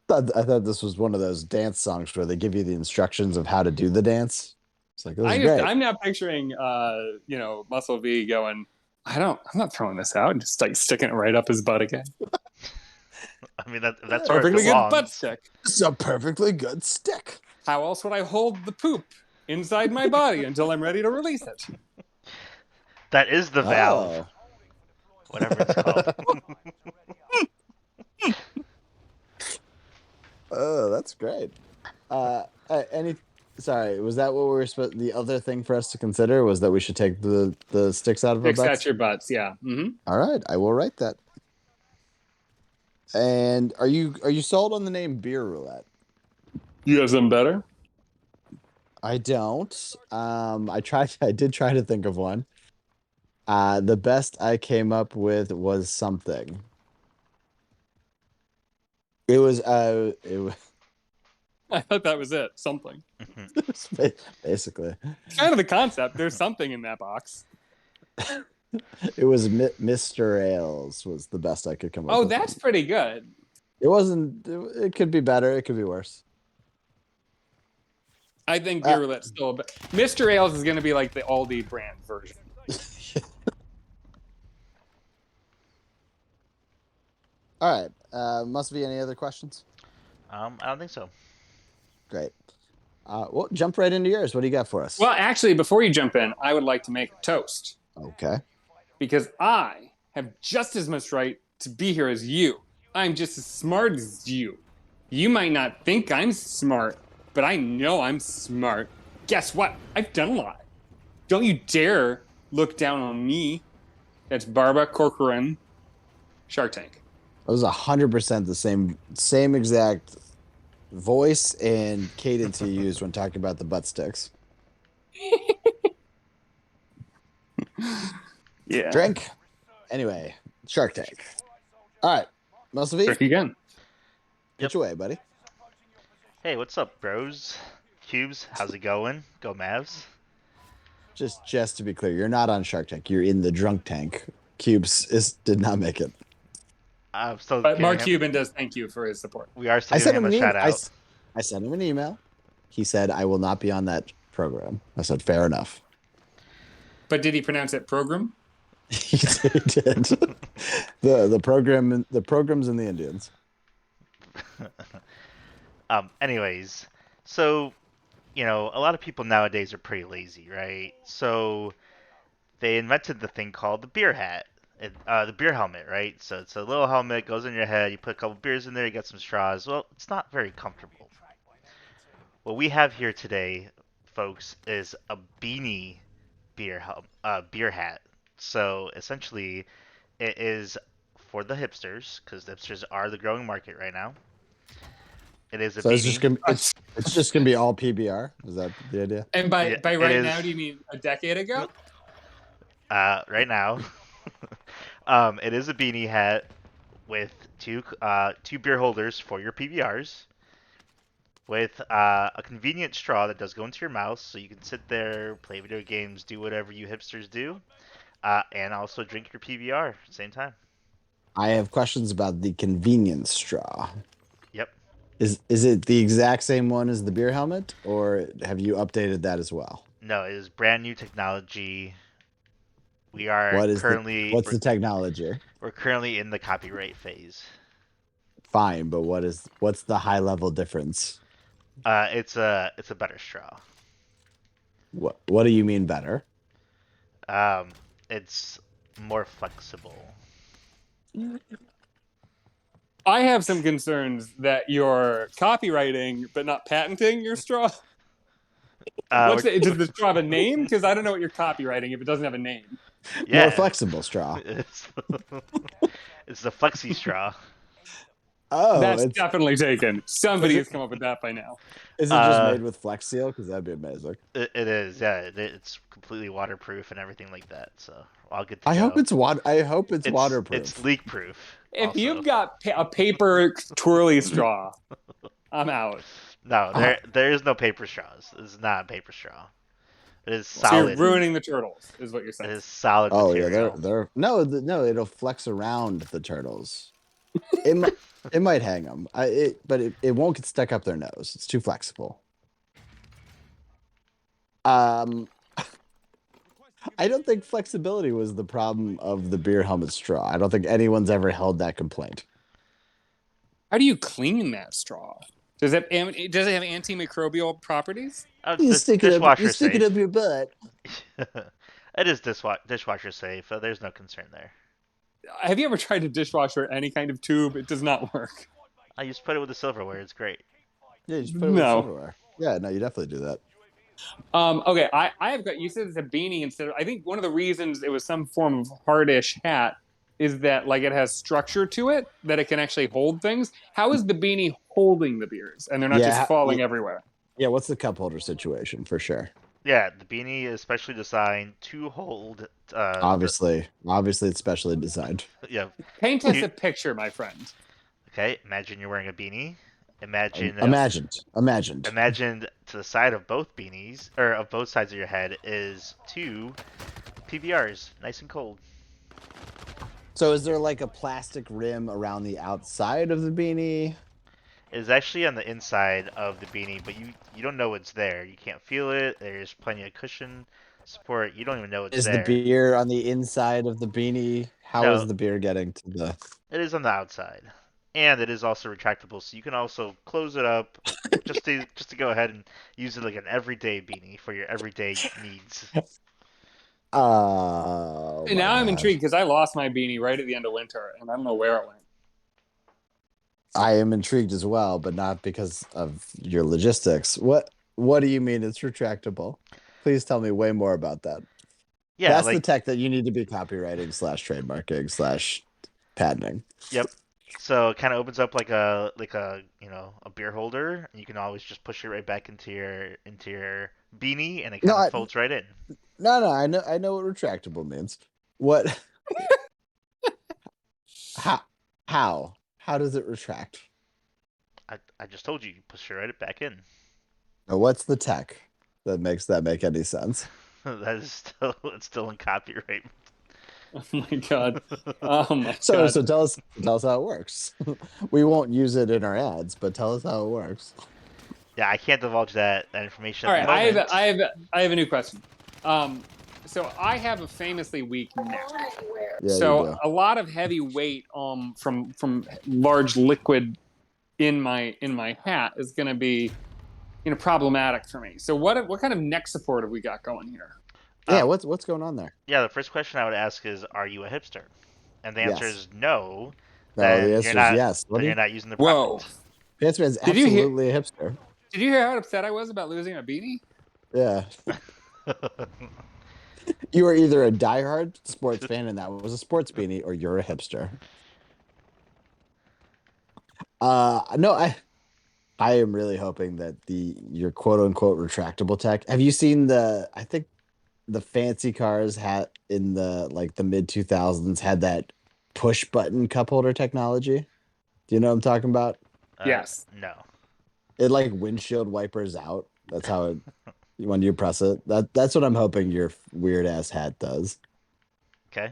I thought this was one of those dance songs where they give you the instructions of how to do the dance. It's like, this is great. I'm now picturing, Muscle V going, I'm not throwing this out, and just like sticking it right up his butt again. I mean, that's where it Perfectly good belongs. butt stick. It's a perfectly good stick. How else would I hold the poop inside my body until I'm ready to release it? That is the valve, Oh. whatever it's called. Oh, that's great. Sorry, was that what we were supposed? The other thing for us to consider was that we should take the sticks out of our Fix butts. at your butts, yeah. Mm-hmm. All right, I will write that. And are you sold on the name Beer Roulette? You have some better? I don't. I did try to think of one. The best I came up with was something. It was I thought that was it. Something. basically Kind of the concept. There's something in that box. it was Mr. Ailes was the best I could come up Oh, with. that's pretty good. It wasn't. It could be better. It could be worse. I think Beer Roulette's still a bit. Mr. Ailes is going to be like the Aldi brand version. All right. Must be any other questions? I don't think so. Great. Well, jump right into yours. What do you got for us? Well, actually, before you jump in, I would like to make a toast Okay. because I have just as much right to be here as you. I'm just as smart as you. You might not think I'm smart, but I know I'm smart. Guess what? I've done a lot. Don't you dare look down on me. That's Barbara Corcoran, Shark Tank. It was 100% the same exact voice and cadence you used when talking about the butt sticks. Yeah. Drink. Anyway, Shark Tank. All right. Muscle V, Drink again. get your way, buddy. Hey, what's up, bros? Cubes, how's it going? Go Mavs. Just to be clear, you're not on Shark Tank. You're in the drunk tank. Cubes did not make it. I'm still But giving Mark him, Cuban does thank you for his support. we are still I giving sent him him a an shout email. out. I sent him an email. He said I will not be on that program. I said fair enough. But did he pronounce it program? He did. The programs and the Indians. Anyways, so a lot of people nowadays are pretty lazy, right? So they invented the thing called the beer hat, the beer helmet, right? So it's a little helmet, goes on your head. You put a couple beers in there, you get some straws. Well, it's not very comfortable. What we have here today, folks, is a beanie beer hat. So essentially, it is for the hipsters because the hipsters are the growing market right now. It is a So beanie. it's just gonna be all PBR. Is that the idea? And by Yeah, right it now, is. do you mean a decade ago? Right now, it is a beanie hat with two beer holders for your PBRs, with a convenient straw that does go into your mouth, so you can sit there, play video games, do whatever you hipsters do, and also drink your PBR at the same time. I have questions about the convenience straw. Yep. Is it the exact same one as the beer helmet, or have you updated that as well? No, it is brand new technology. We are What's currently the technology? we're currently in the copyright phase. Fine, but what's the high level difference? It's a better straw. What do you mean better? It's more flexible. I have some concerns that you're copywriting but not patenting your straw. Does the straw have a name? Because I don't know what you're copywriting if it doesn't have a name. Yeah, More flexible straw. It's the flexi straw. Oh, That's definitely taken. Somebody has come up with that by now. Is it just made with Flex Seal? Because that'd be amazing. It is, yeah. It's completely waterproof and everything like that. So I'll get to I go. hope it's waterproof. It's leak proof. If also. you've got a paper twirly straw, I'm out. No, there is no paper straws. This is not a paper straw. It is So solid. you're ruining the turtles, is what you're It saying. is solid Oh material. yeah, they're no, it'll flex around the turtles. It might hang them. But it won't get stuck up their nose. It's too flexible. I don't think flexibility was the problem of the beer helmet straw. I don't think anyone's ever held that complaint. How do you clean that straw? Does it have antimicrobial properties? You stick it up safe. your butt. It is dishwasher safe. There's no concern there. Have you ever tried a dishwasher any kind of tube? It does not work. I just put it with the silverware. It's great. Yeah, you just put it with silverware. Yeah, no, you definitely do that. Okay, I have got. You said it's a beanie instead of. I think one of the reasons it was some form of hardish hat is that like it has structure to it that it can actually hold things. How is the beanie holding the beers and they're not just falling everywhere? Yeah, what's the cup holder situation for sure? Yeah, the beanie is specially designed to hold. Obviously, it's specially designed. Yeah. Paint us a picture, my friend. Okay, imagine you're wearing a beanie. Imagined to the side of both beanies, or of both sides of your head, is two PBRs, nice and cold. So is there like a plastic rim around the outside of the beanie? It's actually on the inside of the beanie, but you don't know it's there. You can't feel it. There's plenty of cushion support. You don't even know it's there. Is the beer on the inside of the beanie? How is the beer getting to the... It is on the outside. And it is also retractable, so you can also close it up just to go ahead and use it like an everyday beanie for your everyday needs. And now I'm intrigued because I lost my beanie right at the end of winter, and I don't know where it went. I am intrigued as well, but not because of your logistics. What do you mean it's retractable? Please tell me way more about that. Yeah, that's the tech that you need to be copywriting / trademarking / patenting. Yep. So it kind of opens up like a a beer holder, and you can always just push it right back into your beanie, and it kind of folds right in. No, I know what retractable means. What? How does it retract? I just told you push it right back in. Now, what's the tech that makes that make any sense? That is still it's still in copyright. Oh my god. Oh my So god. so tell us how it works. We won't use it in our ads, but tell us how it works. Yeah, I can't divulge that information All at right, the moment. I have a new question. So I have a famously weak neck. Yeah, So you do. a lot of heavy weight from large liquid in my hat is going to be problematic for me. So what kind of neck support have we got going here? Yeah, Um, what's going on there? Yeah, the first question I would ask is, are you a hipster? And the answer Yes. is no. No, the Then you're answer is not. yes. Then you're not using the Whoa! product. The answer is Did you hear? absolutely a hipster. Did you hear how upset I was about losing a beanie? Yeah. You are either a diehard sports fan and that was a sports beanie, or you're a hipster. No, I am really hoping that your quote unquote retractable tech. Have you seen I think the fancy cars had in the mid 2000s had that push button cup holder technology. Do you know what I'm talking about? Yes. No. It like windshield wipers out. That's how it when you press it. That's what I'm hoping your weird ass hat does. Okay.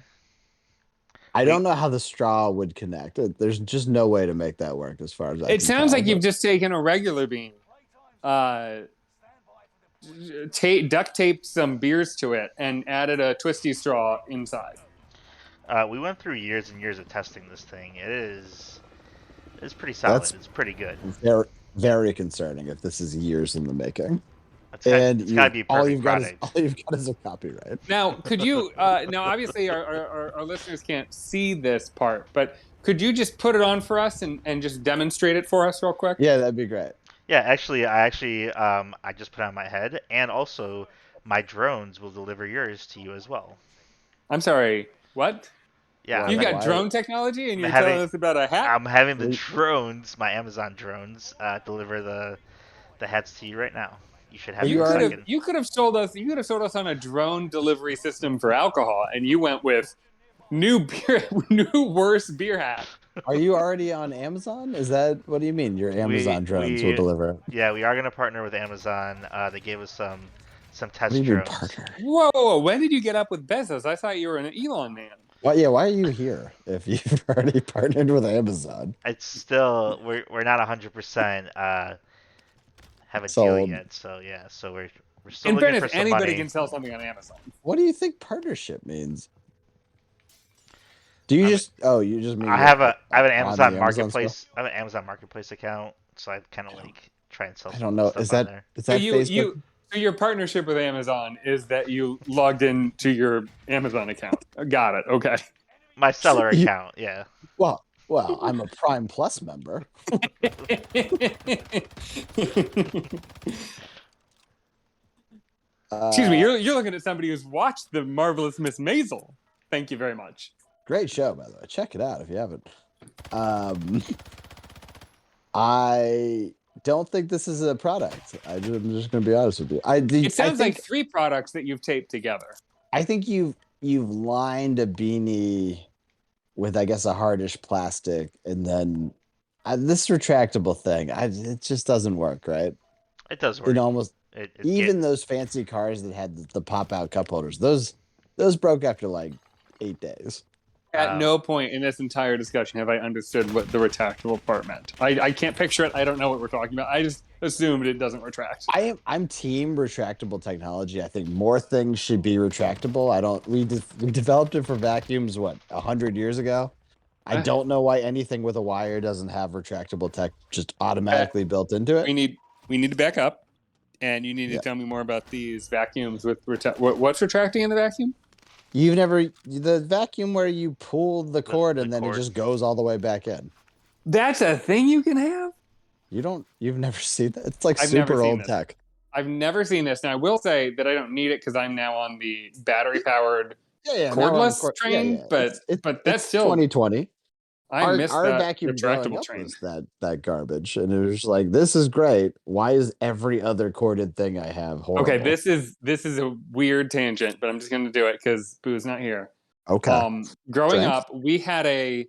I don't know how the straw would connect. There's just no way to make that work as far as I It can sounds tell, like but- you've just taken a regular beanie, duct taped some beers to it, and added a twisty straw inside. We went through years and years of testing this thing. It's pretty solid. That's It's pretty good. very, very concerning if this is years in the making. It's gotta be a all perfect you've got product. is a copyright. Now, could you? Now, obviously, our listeners can't see this part, but could you just put it on for us and just demonstrate it for us real quick? Yeah, that'd be great. Yeah, actually, I just put it on my head, and also my drones will deliver yours to you as well. I'm sorry. What? Yeah, You Why- got drone technology, and you're having- telling us about a hat? I'm having the We- drones, my Amazon drones, deliver the hats to you right now. You should have You it in a already- second. You could have sold us. You could have sold us on a drone delivery system for alcohol, and you went with new worse beer hat. Are you already on Amazon? Is that what do you mean? Your Amazon drones will deliver. Yeah, we are gonna partner with Amazon. They gave us some What test do you mean drones. partner? Whoa! When did you get up with Bezos? I thought you were an Elon man. Why are you here if you've already partnered with Amazon? It's still we're not 100% have a Sold. deal yet. So yeah, so we're still In looking fairness, for some anybody money. can sell something on Amazon. What do you think partnership means? Do you you just mean I have an on the Amazon Amazon Marketplace. I have an Amazon Marketplace account, so I kind of like try and sell. I don't know. Stuff Is on that there. is So that you Facebook? so your partnership with Amazon is that you logged into your Amazon account. Got it. Okay. My seller You- account? Yeah. Well, I'm a Prime Plus member. Excuse me, you're looking at somebody who's watched the marvelous Miss Maisel. Thank you very much. Great show, by the way. Check it out if you haven't. I don't think this is a product. I'm just going to be honest with you. It sounds like 3 products that you've taped together. I think you've lined a beanie with, I guess, a hardish plastic, and then this retractable thing. It just doesn't work, right? It does work. It almost It even those fancy cars that had the pop out cup holders. Those broke after like 8 days. At no point in this entire discussion have I understood what the retractable part meant. I can't picture it. I don't know what we're talking about. I just assumed it doesn't retract. I'm team retractable technology. I think more things should be retractable. We developed it for vacuums 100 years ago. I don't know why anything with a wire doesn't have retractable tech just automatically built into it. We need to back up, and you need to tell me more about these vacuums with what's retracting in the vacuum? You've never the vacuum where you pull the cord and then cord. it just goes all the way back in. That's a thing you can have? You've never seen that? It's like I've never super seen old this. tech. I've never seen this. Now, I will say that I don't need it because I'm now on the battery-powered Yeah, cordless train, but that's it's still 2020. I missed our that vacuum growing retractable up train. was that garbage, and it was just like, this is great. Why is every other corded thing I have horrible? Okay, this is a weird tangent, but I'm just going to do it because Boo's not here. Okay. Growing Drink. up, we had a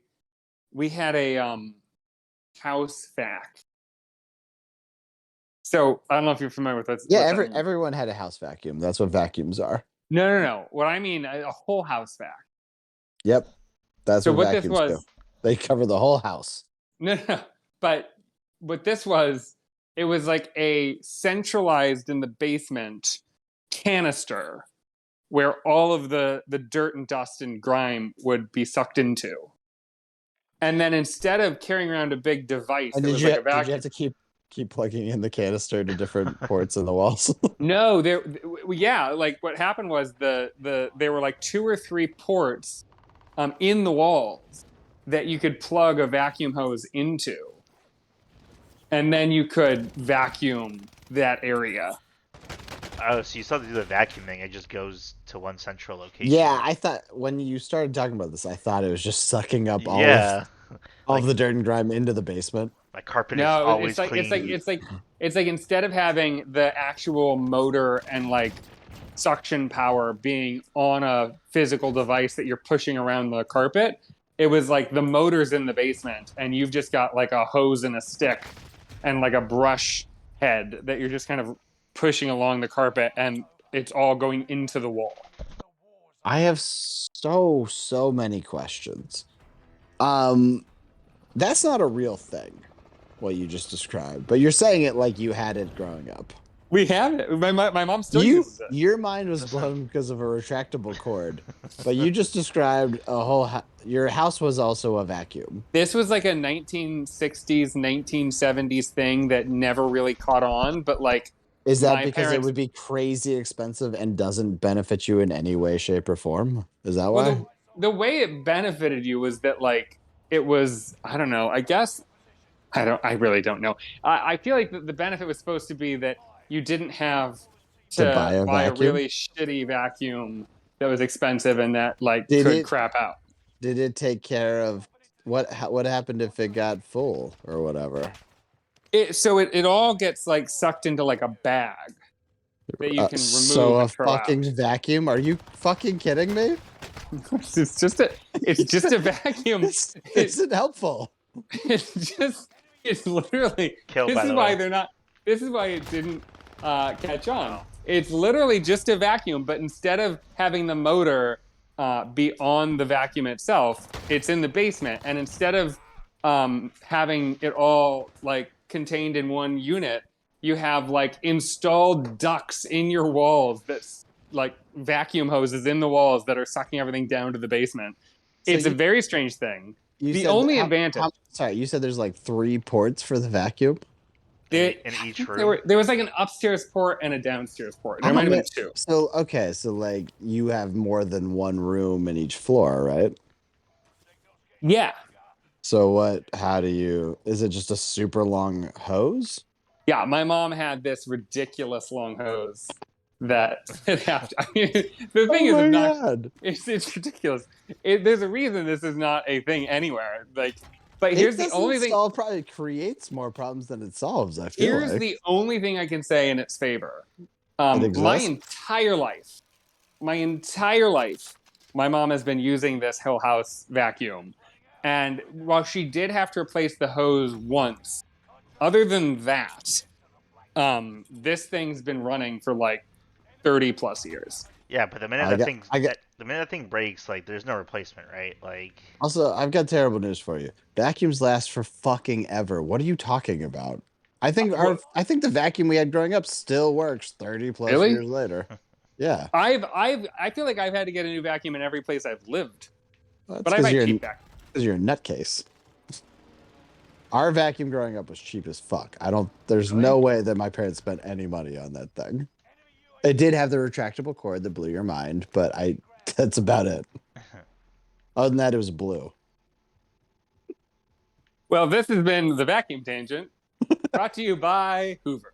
house vac. So I don't know if you're familiar with that. Yeah, what that means. everyone had a house vacuum. That's what vacuums are. No. What I mean, a whole house vac. Yep. That's So what what this vacuums do. was, They cover the whole house. no. But what this was, it was like a centralized in the basement canister where all of the dirt and dust and grime would be sucked into. And then instead of carrying around a big device And that did was you, like a did you vacuum, have to keep plugging in the canister to different ports in the walls? no, yeah, like what happened was there were like 2 or 3 ports in the walls that you could plug a vacuum hose into, and then you could vacuum that area. Oh, so you still have to do the vacuum thing. It just goes to one central location. Yeah, I thought when you started talking about this, I thought it was just sucking up all Yeah. of the dirt and grime into the basement. My carpet is No, always it's clean. it's like instead of having the actual motor and like suction power being on a physical device that you're pushing around the carpet, it was like the motor's in the basement and you've just got like a hose and a stick and like a brush head that you're just kind of pushing along the carpet, and it's all going into the wall. I have so many questions. That's not a real thing, what you just described, but you're saying it like you had it growing up. We have it. My mom still uses it. Your mind was blown because of a retractable cord, but you just described a whole. Your house was also a vacuum. This was like a 1960s, 1970s thing that never really caught on, but like. Is that My because it parents- would be crazy expensive and doesn't benefit you in any way, shape, or form? Is that why? Well, the way it benefited you was that like it was, I don't know, I guess I really don't know. I feel like the benefit was supposed to be that you didn't have to buy a buy a vacuum? really shitty vacuum that was expensive and that like Did could it- crap out. Did it take care of what happened if it got full or whatever? It all gets like sucked into like a bag that you can remove so and a throw fucking out. vacuum? Are you fucking kidding me? It's just a vacuum. This isn't helpful. It's literally Kill, this by is the why way. they're not this is why it didn't catch on. It's literally just a vacuum, but instead of having the motor be on the vacuum itself, it's in the basement, and instead of having it all like contained in one unit, you have like installed ducts in your walls that's like vacuum hoses in the walls that are sucking everything down to the basement. So It's a very strange thing. You The said only advantage- sorry, you said there's like 3 ports for the vacuum. There- In I each think room. there was like an upstairs port and a downstairs port. There How might have been many- 2. So okay, so like you have more than one room in each floor, right? Yeah. So what? How do you? Is it just a super long hose? Yeah, my mom had this ridiculous long hose that I mean, the thing is, oh my it's not. God. It's ridiculous. There's a reason this is not a thing anywhere. Like, but here's the only thing. Probably creates more problems than it solves. I feel Here's like. the only thing I can say in its favor. It My exists? entire life, my mom has been using this Hill House vacuum, and while she did have to replace the hose once, other than that, this thing's been running for like 30 plus years. Yeah, but the minute the minute that thing breaks, like there's no replacement, right? Like Also, I've got terrible news for you. Vacuums last for fucking ever. What are you talking about? I think I think the vacuum we had growing up still works 30 plus Really? years later. Yeah. I feel like I've had to get a new vacuum in every place I've lived, That's but I've because had you're, cheap vacuums. 'cause you're a nutcase. Our vacuum growing up was cheap as fuck. There's no way that my parents spent any money on that thing. It did have the retractable cord that blew your mind, but that's about it. Other than that, it was blue. Well, this has been the Vacuum Tangent, brought to you by Hoover.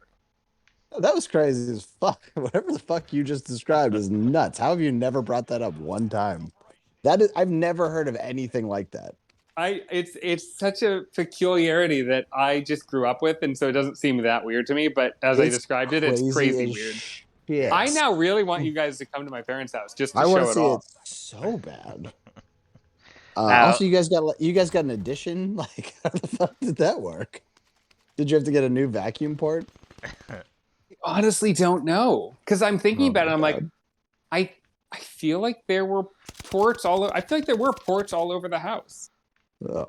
That was crazy as fuck. Whatever the fuck you just described is nuts. How have you never brought that up one time? I've never heard of anything like that. It's such a peculiarity that I just grew up with, and so it doesn't seem that weird to me. But as I It's described it, it's crazy as weird. shit. I now really want you guys to come to my parents' house just to I want show to it see off. it so bad. Now- Also, you guys got an addition. Like, how the fuck did that work? Did you have to get a new vacuum port? Honestly, don't know because I'm thinking Oh about it. my I'm like, God. I feel like there were ports all. I feel like there were ports all over the house.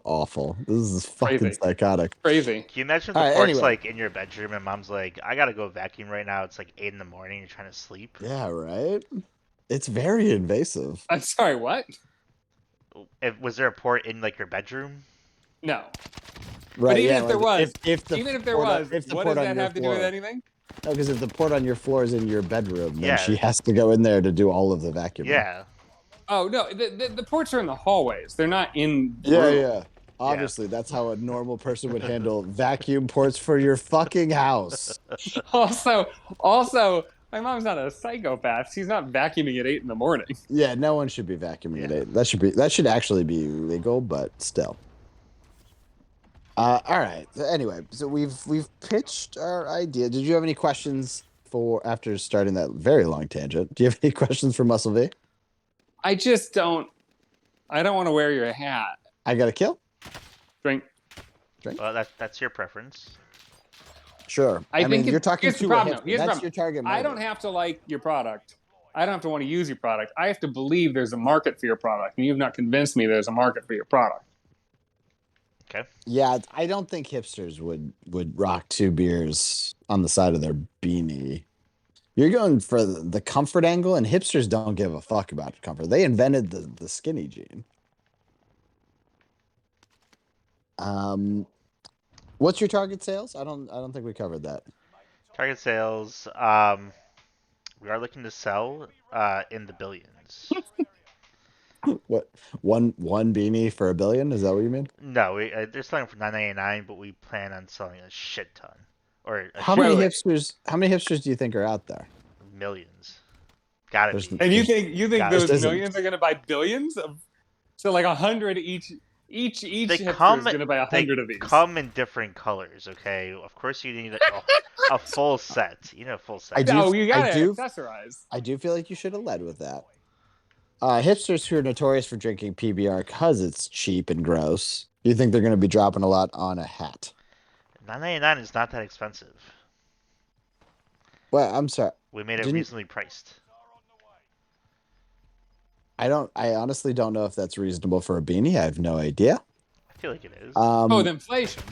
Awful. This is fucking Crazy. psychotic. Crazy. Can you imagine the Alright, port's anyway. like in your bedroom and mom's like, I gotta go vacuum right now. It's like 8 in the morning. You're trying to sleep. Yeah, right? It's very invasive. I'm sorry. What? Was there a port in like your bedroom? No. Right, even yeah, if there like, was, if the Even if there port on- was, if the what port does on that your have to do with floor- anything? No, because if the port on your floor is in your bedroom, then Yeah. she has to go in there to do all of the vacuuming. Yeah. Oh no, the ports are in the hallways. They're not in. The Yeah, room. yeah. Obviously, that's how a normal person would handle vacuum ports for your fucking house. Also, my mom's not a psychopath. She's not vacuuming at 8 in the morning. Yeah, no one should be vacuuming at Yeah. 8. That should actually be legal, but still. All right. So anyway, so we've pitched our idea. Did you have any questions for after starting that very long tangent? Do you have any questions for Muscle V? I just don't. I don't want to wear your hat. I got a kill. Drink. Well, that's your preference. Sure. I think you're talking here's the to problem, a though. Here's the That's problem. your target I market. don't have to like your product. I don't have to want to use your product. I have to believe there's a market for your product, and you've not convinced me there's a market for your product. Okay. Yeah, I don't think hipsters would rock 2 beers on the side of their beanie. You're going for the comfort angle, and hipsters don't give a fuck about comfort. They invented the skinny jean. What's your target sales? I don't think we covered that. Target sales. We are looking to sell in the billions. What one beanie for $1 billion? Is that what you mean? No, they're selling for $9.99, but we plan on selling a shit ton, or How many wait. hipsters? How many hipsters do you think are out there? millions. Gotta There's- be. And you think Got it. those This isn't- millions are going to buy billions of? So like 100 each. Each They hipster come- is going to buy 100 of these. Come in different colors, okay? Of course, you need a full set. You know, a full set. I do- No, you got to do- accessorize. I do feel like you should have led with that. Hipsters who are notorious for drinking PBR because it's cheap and gross. Do you think they're going to be dropping a lot on a hat? $9.99 is not that expensive. Well, I'm sorry. We made it Didn't- reasonably priced. I honestly don't know if that's reasonable for a beanie. I have no idea. I feel like it is. The inflation.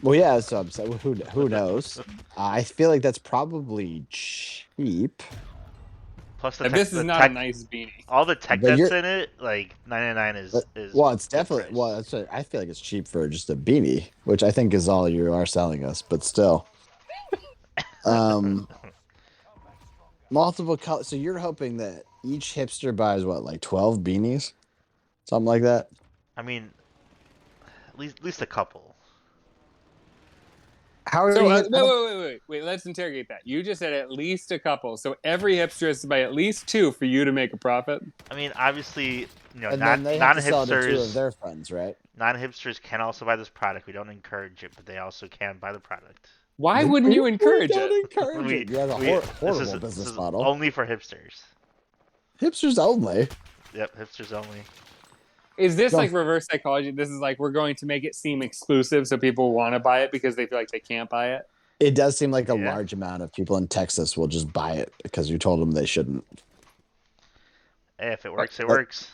Well, yeah, so I'm saying, who knows? I feel like that's probably cheap. Plus, the And tech- this is the not tech- a nice beanie. all the tech But that's you're- in it, like $9.99 is. Well, it's good definitely price. that's what, I feel like it's cheap for just a beanie, which I think is all you are selling us, but still. Multiple colors. So you're hoping that each hipster buys what, like 12 beanies, something like that? I mean, at least a couple. How are So you? wait. Let's interrogate that. You just said at least a couple. So every hipster has to buy at least 2 for you to make a profit. I mean, obviously, you know, And then they have to sell it to 2 of non-hipsters, their friends, right? non-hipsters can also buy this product. We don't encourage it, but they also can buy the product. Why wouldn't you encourage We don't it? encourage We- it. You have a we- horrible this business is model. only for hipsters. Hipsters only. Yep, hipsters only. Is this No. like reverse psychology? This is like we're going to make it seem exclusive so people want to buy it because they feel like they can't buy it. It does seem like a Yeah. large amount of people in Texas will just buy it because you told them they shouldn't. Hey, if it works, it but- works.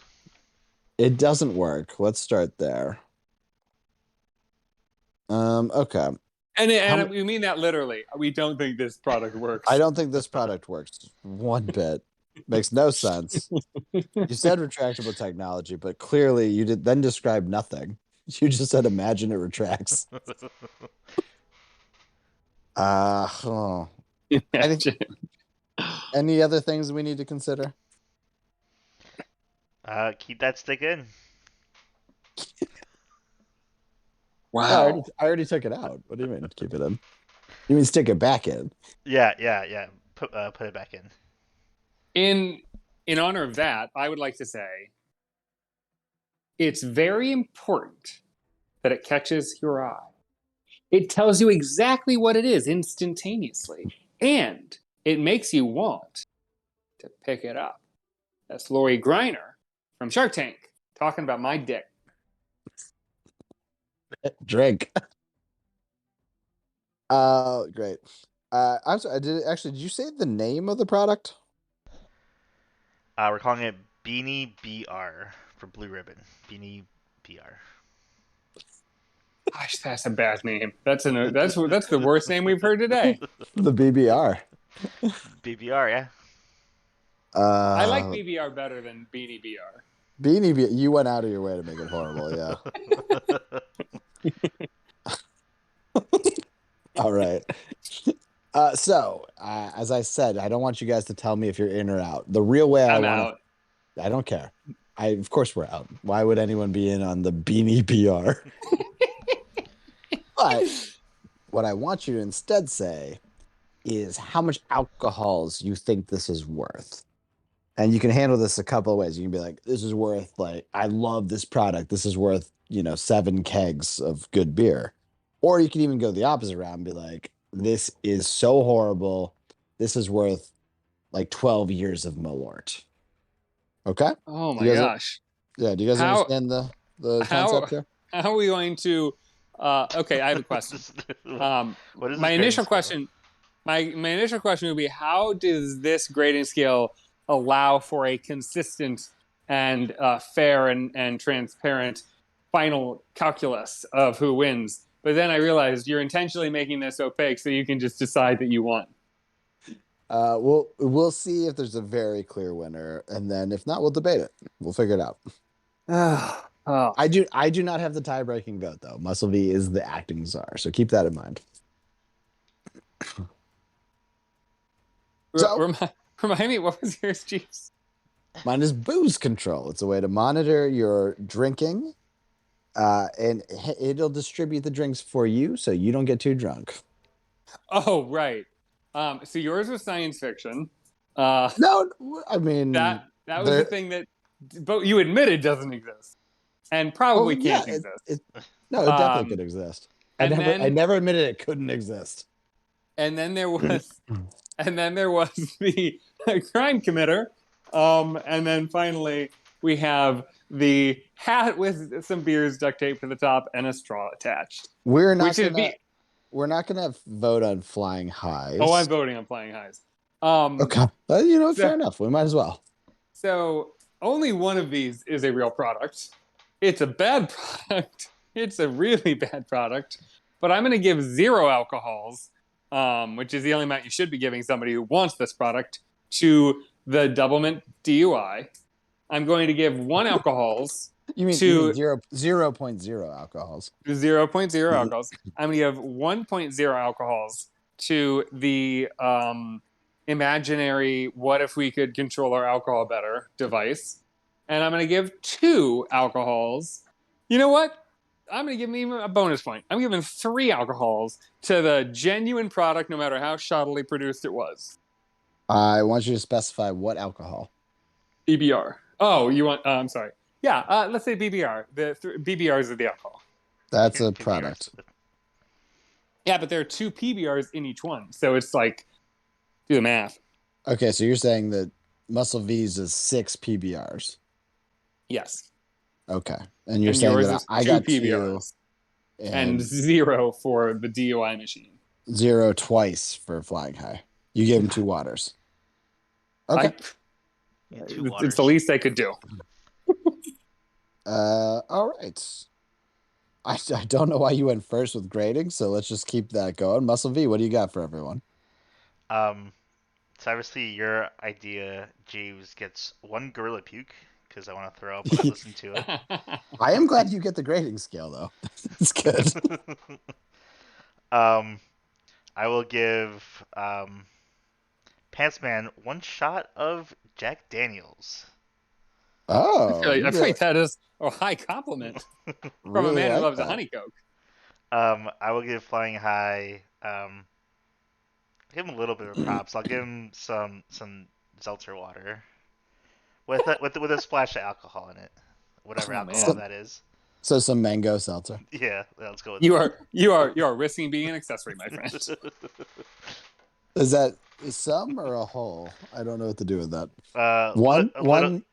It doesn't work. Let's start there. Okay. And we mean that literally. We don't think this product works. I don't think this product works one bit. Makes no sense. You said retractable technology, but clearly you did then describe nothing. You just said imagine it retracts. Oh. Imagine. Any other things we need to consider? Keep that stick in. Wow. I already took it out. What do you mean keep it in? You mean stick it back in? Yeah. Put it back in. In honor of that, I would like to say it's very important that it catches your eye. It tells you exactly what it is instantaneously, and it makes you want to pick it up. That's Lori Greiner from Shark Tank talking about my dick. Drink. Great. I'm sorry. Did you say the name of the product? We're calling it Beanie BR for Blue Ribbon. Beanie BR. Gosh, that's a bad name. That's the worst name we've heard today. The BBR. BBR, yeah. I like Uh, BBR better than Beanie BR. Beanie B. You went out of your way to make it horrible. Yeah. All right. So, as I said, I don't want you guys to tell me if you're in or out. The real way I'm I want out. to, I don't care. Of course, we're out. Why would anyone be in on the Beanie BR? But what I want you to instead say is how much alcohols you think this is worth. And you can handle this a couple of ways. You can be like, this is worth, like, I love this product. This is worth, 7 kegs of good beer. Or you can even go the opposite route and be like, this is so horrible. This is worth like 12 years of Malort. Okay? Oh my You guys gosh. Yeah. Do you guys How- understand the how- concept here? How are we going to okay, I have a question. What is My this initial grading scale? question my initial question would be, how does this grading scale allow for a consistent and fair and transparent final calculus of who wins? But then I realized you're intentionally making this opaque so you can just decide that you won. We'll see if there's a very clear winner, and then if not, we'll debate it. We'll figure it out. Oh. I do not have the tie-breaking vote though. Muscle V is the acting czar, so keep that in mind. So- Remind me, what was yours, Chiefs? Mine is booze control. It's a way to monitor your drinking, and it'll distribute the drinks for you, so you don't get too drunk. Oh, right. So yours was science fiction. No, I mean That was there- the thing that, but you admitted doesn't exist, and probably can't exist. No, it definitely Um, could exist. and I then- never admitted it couldn't exist. And then there was, the crime committer, and then finally we have the hat with some beers duct taped to the top and a straw attached. We're not Which is gonna we're not gonna vote on flying highs. Oh, I'm voting on Flying Highs. Okay, So- fair enough. We might as well. So only one of these is a real product. It's a bad product. It's a really bad product. But I'm going to give 0 alcohols, which is the only amount you should be giving somebody who wants this product, to the Doublemint DUI. I'm going to give 1 alcohols, You mean to- 0.0 alcohols? 0.0 alcohols. I'm going to give 1.0 alcohols to the imaginary "what if we could control our alcohol better" device. And I'm going to give 2 alcohols. You know what? I'm going to give me even a bonus point. I'm giving 3 alcohols to the genuine product, no matter how shoddily produced it was. I want you to specify what alcohol. BBR. Oh, you want? I'm sorry. Yeah, let's say BBR. The BBRs are the alcohol. That's a Here's PBRs. product. Yeah, but there are 2 PBRs in each one, so it's like, do the math. Okay, so you're saying that Muscle V's is 6 PBRs. Yes. Okay, and you're And saying yours that is I 2 got 2 PBRs and and 0 for the DUI machine. 0 twice for flying high. You gave him 2 waters. Okay. Yeah, 2 It's waters. the least I could do. All right. I don't know why you went first with grading, so let's just keep that going. Muscle V, what do you got for everyone? So obviously your idea, Jeeves, gets 1 gorilla puke because I want to throw up when I listen to it. I am glad you get the grading scale though. It's good. I will give Pantsman 1 shot of Jack Daniels. Oh, I you feel like that is a high compliment from a really man who like loves a that. honey coke. I will give Flying High. Give him a little bit of props. I'll give him some seltzer water with a splash of alcohol in it, whatever Oh, alcohol man. that is. So some mango seltzer. Yeah, let's go with You are risking being an accessory, my friend. Is that some or a whole? I don't know what to do with that. One.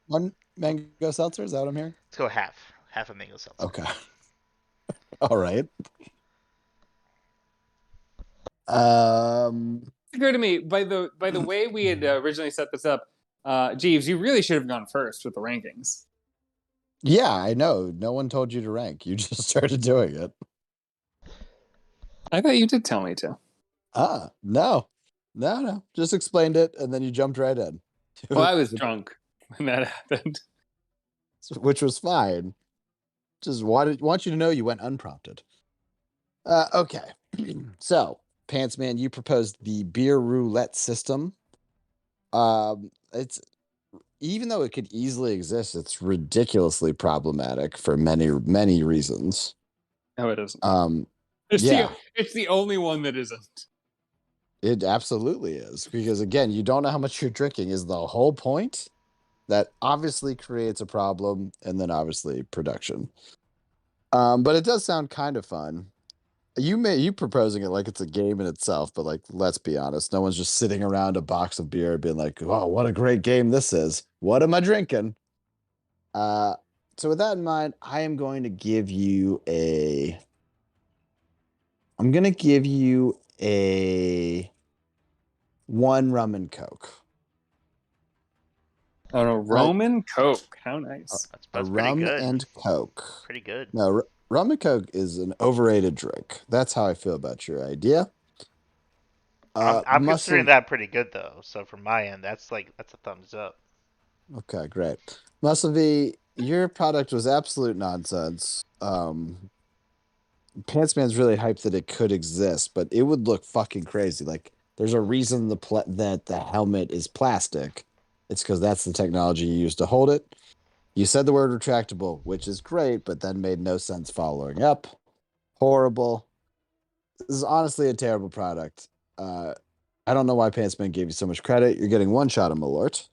One mango seltzer. Is that what I'm hearing? Let's go half a mango seltzer. Okay. All right. It's clear to me by the way we had originally set this up. Jeeves, you really should have gone first with the rankings. Yeah, I know. No one told you to rank. You just started doing it. I thought you did tell me to. No. No. Just explained it, and then you jumped right in. Well, I was drunk when that happened. Which was fine. Just want you to know you went unprompted. Okay. So, Pantsman, you proposed the beer roulette system. It's even though it could easily exist, it's ridiculously problematic for many reasons. No, it isn't. It's the only one that isn't. It absolutely is, because again, you don't know how much you're drinking is the whole point. That obviously creates a problem, and then obviously production. But it does sound kind of fun. You proposing it like it's a game in itself, but like, let's be honest, no one's just sitting around a box of beer being like, "Oh, what a great game this is! What am I drinking?" So with that in mind, I'm going to give you a one rum and coke. Oh no, Roman Coke. How nice. That's A pretty rum good. and coke. Pretty good. No, rum and coke is an overrated drink. That's how I feel about your idea. I'm considering that pretty good though. So from my end, that's a thumbs up. Okay, great. Muscle V, your product was absolute nonsense. Pantsman's really hyped that it could exist, but it would look fucking crazy. Like, there's a reason that the helmet is plastic. It's because that's the technology you use to hold it. You said the word retractable, which is great, but then made no sense following up. Horrible. This is honestly a terrible product. I don't know why Pantsman gave you so much credit. You're getting one shot of Malort.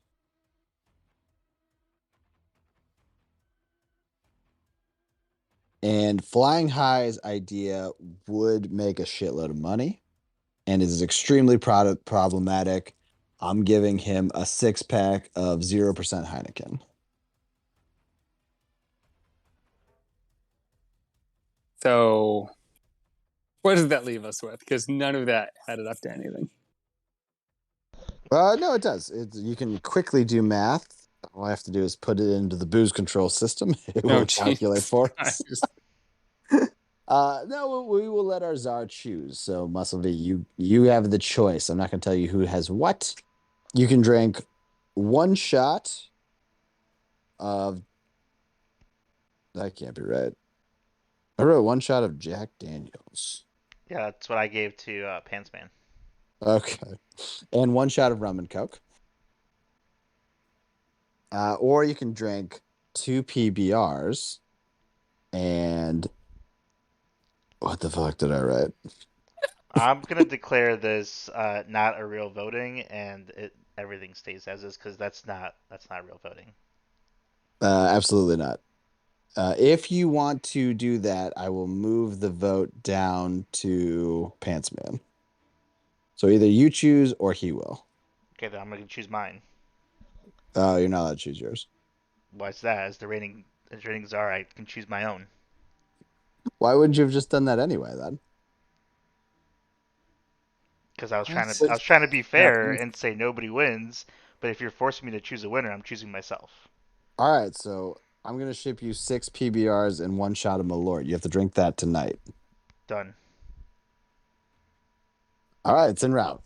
And Flying High's idea would make a shitload of money and is extremely problematic. I'm giving him a 6-pack of 0% Heineken. So, what does that leave us with? Because none of that added up to anything. No, it does. You can quickly do math. All I have to do is put it into the booze control system. It will calculate for us. No, we will let our czar choose. So, Muscle V, you have the choice. I'm not going to tell you who has what. You can drink one shot of. That can't be right. I wrote one shot of Jack Daniels. Yeah, that's what I gave to Pantsman. Okay. And one shot of rum and coke. Or you can drink 2 PBRs and what the fuck did I write? I'm gonna declare this not a real voting, and everything stays as is because that's not real voting. Absolutely not. If you want to do that, I will move the vote down to Pantsman. So either you choose or he will. Okay, then I'm gonna choose mine. Oh, you're not allowed to choose yours. Why's that? As ratings are, I can choose my own. Why wouldn't you have just done that anyway then? Because I was trying to be fair and say nobody wins, but if you're forcing me to choose a winner, I'm choosing myself. All right, so I'm gonna ship you 6 PBRs and one shot of Malort. You have to drink that tonight. Done. All right, it's en route.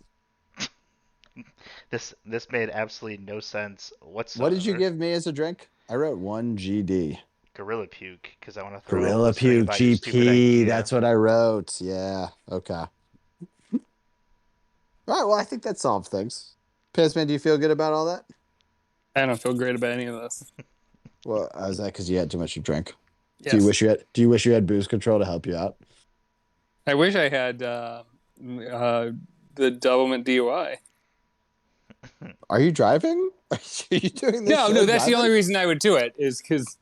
This made absolutely no sense whatsoever. What did you give me as a drink? I wrote 1 GD. Gorilla Puke, because I want to throw Gorilla Puke GP. That's what I wrote. Yeah. Okay. All right. Well, I think that solved things. Pantsman, do you feel good about all that? I don't feel great about any of this. Well, is that because you had too much to drink? Yes. Do you wish you had booze control to help you out? I wish I had the Doublemint DUI. Are you driving? Are you doing this? No, that's the only reason I would do it is because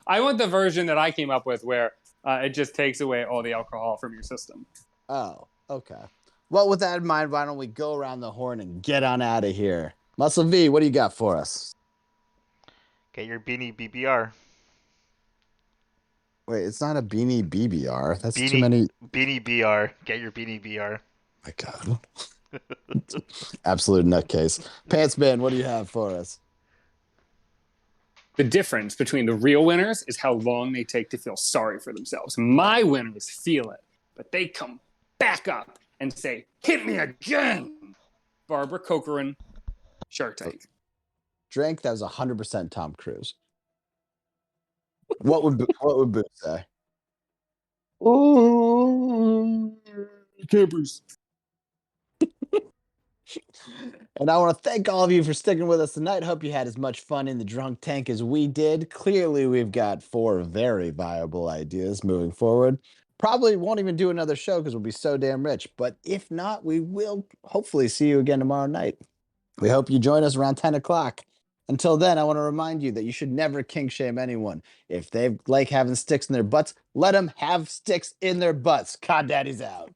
I want the version that I came up with where it just takes away all the alcohol from your system. Oh, okay. Well, with that in mind, why don't we go around the horn and get on out of here? Muscle V, what do you got for us? Get your Beanie BBR. Wait, it's not a Beanie BBR. That's Beanie, too many. Beanie BR. Get your Beanie BR. My God. Absolute nutcase. Pantsman, what do you have for us? The difference between the real winners is how long they take to feel sorry for themselves. My winners feel it, but they come back up and say, hit me again. Barbara Corcoran, Shark Tank. Drink, that was 100% Tom Cruise. What would Boo say? Oh, campers. And I want to thank all of you for sticking with us tonight. Hope you had as much fun in the drunk tank as we did. Clearly, we've got 4 very viable ideas moving forward. Probably won't even do another show because we'll be so damn rich. But if not, we will hopefully see you again tomorrow night. We hope you join us around 10 o'clock. Until then, I want to remind you that you should never kink shame anyone. If they like having sticks in their butts, let them have sticks in their butts. Cod Daddy's out.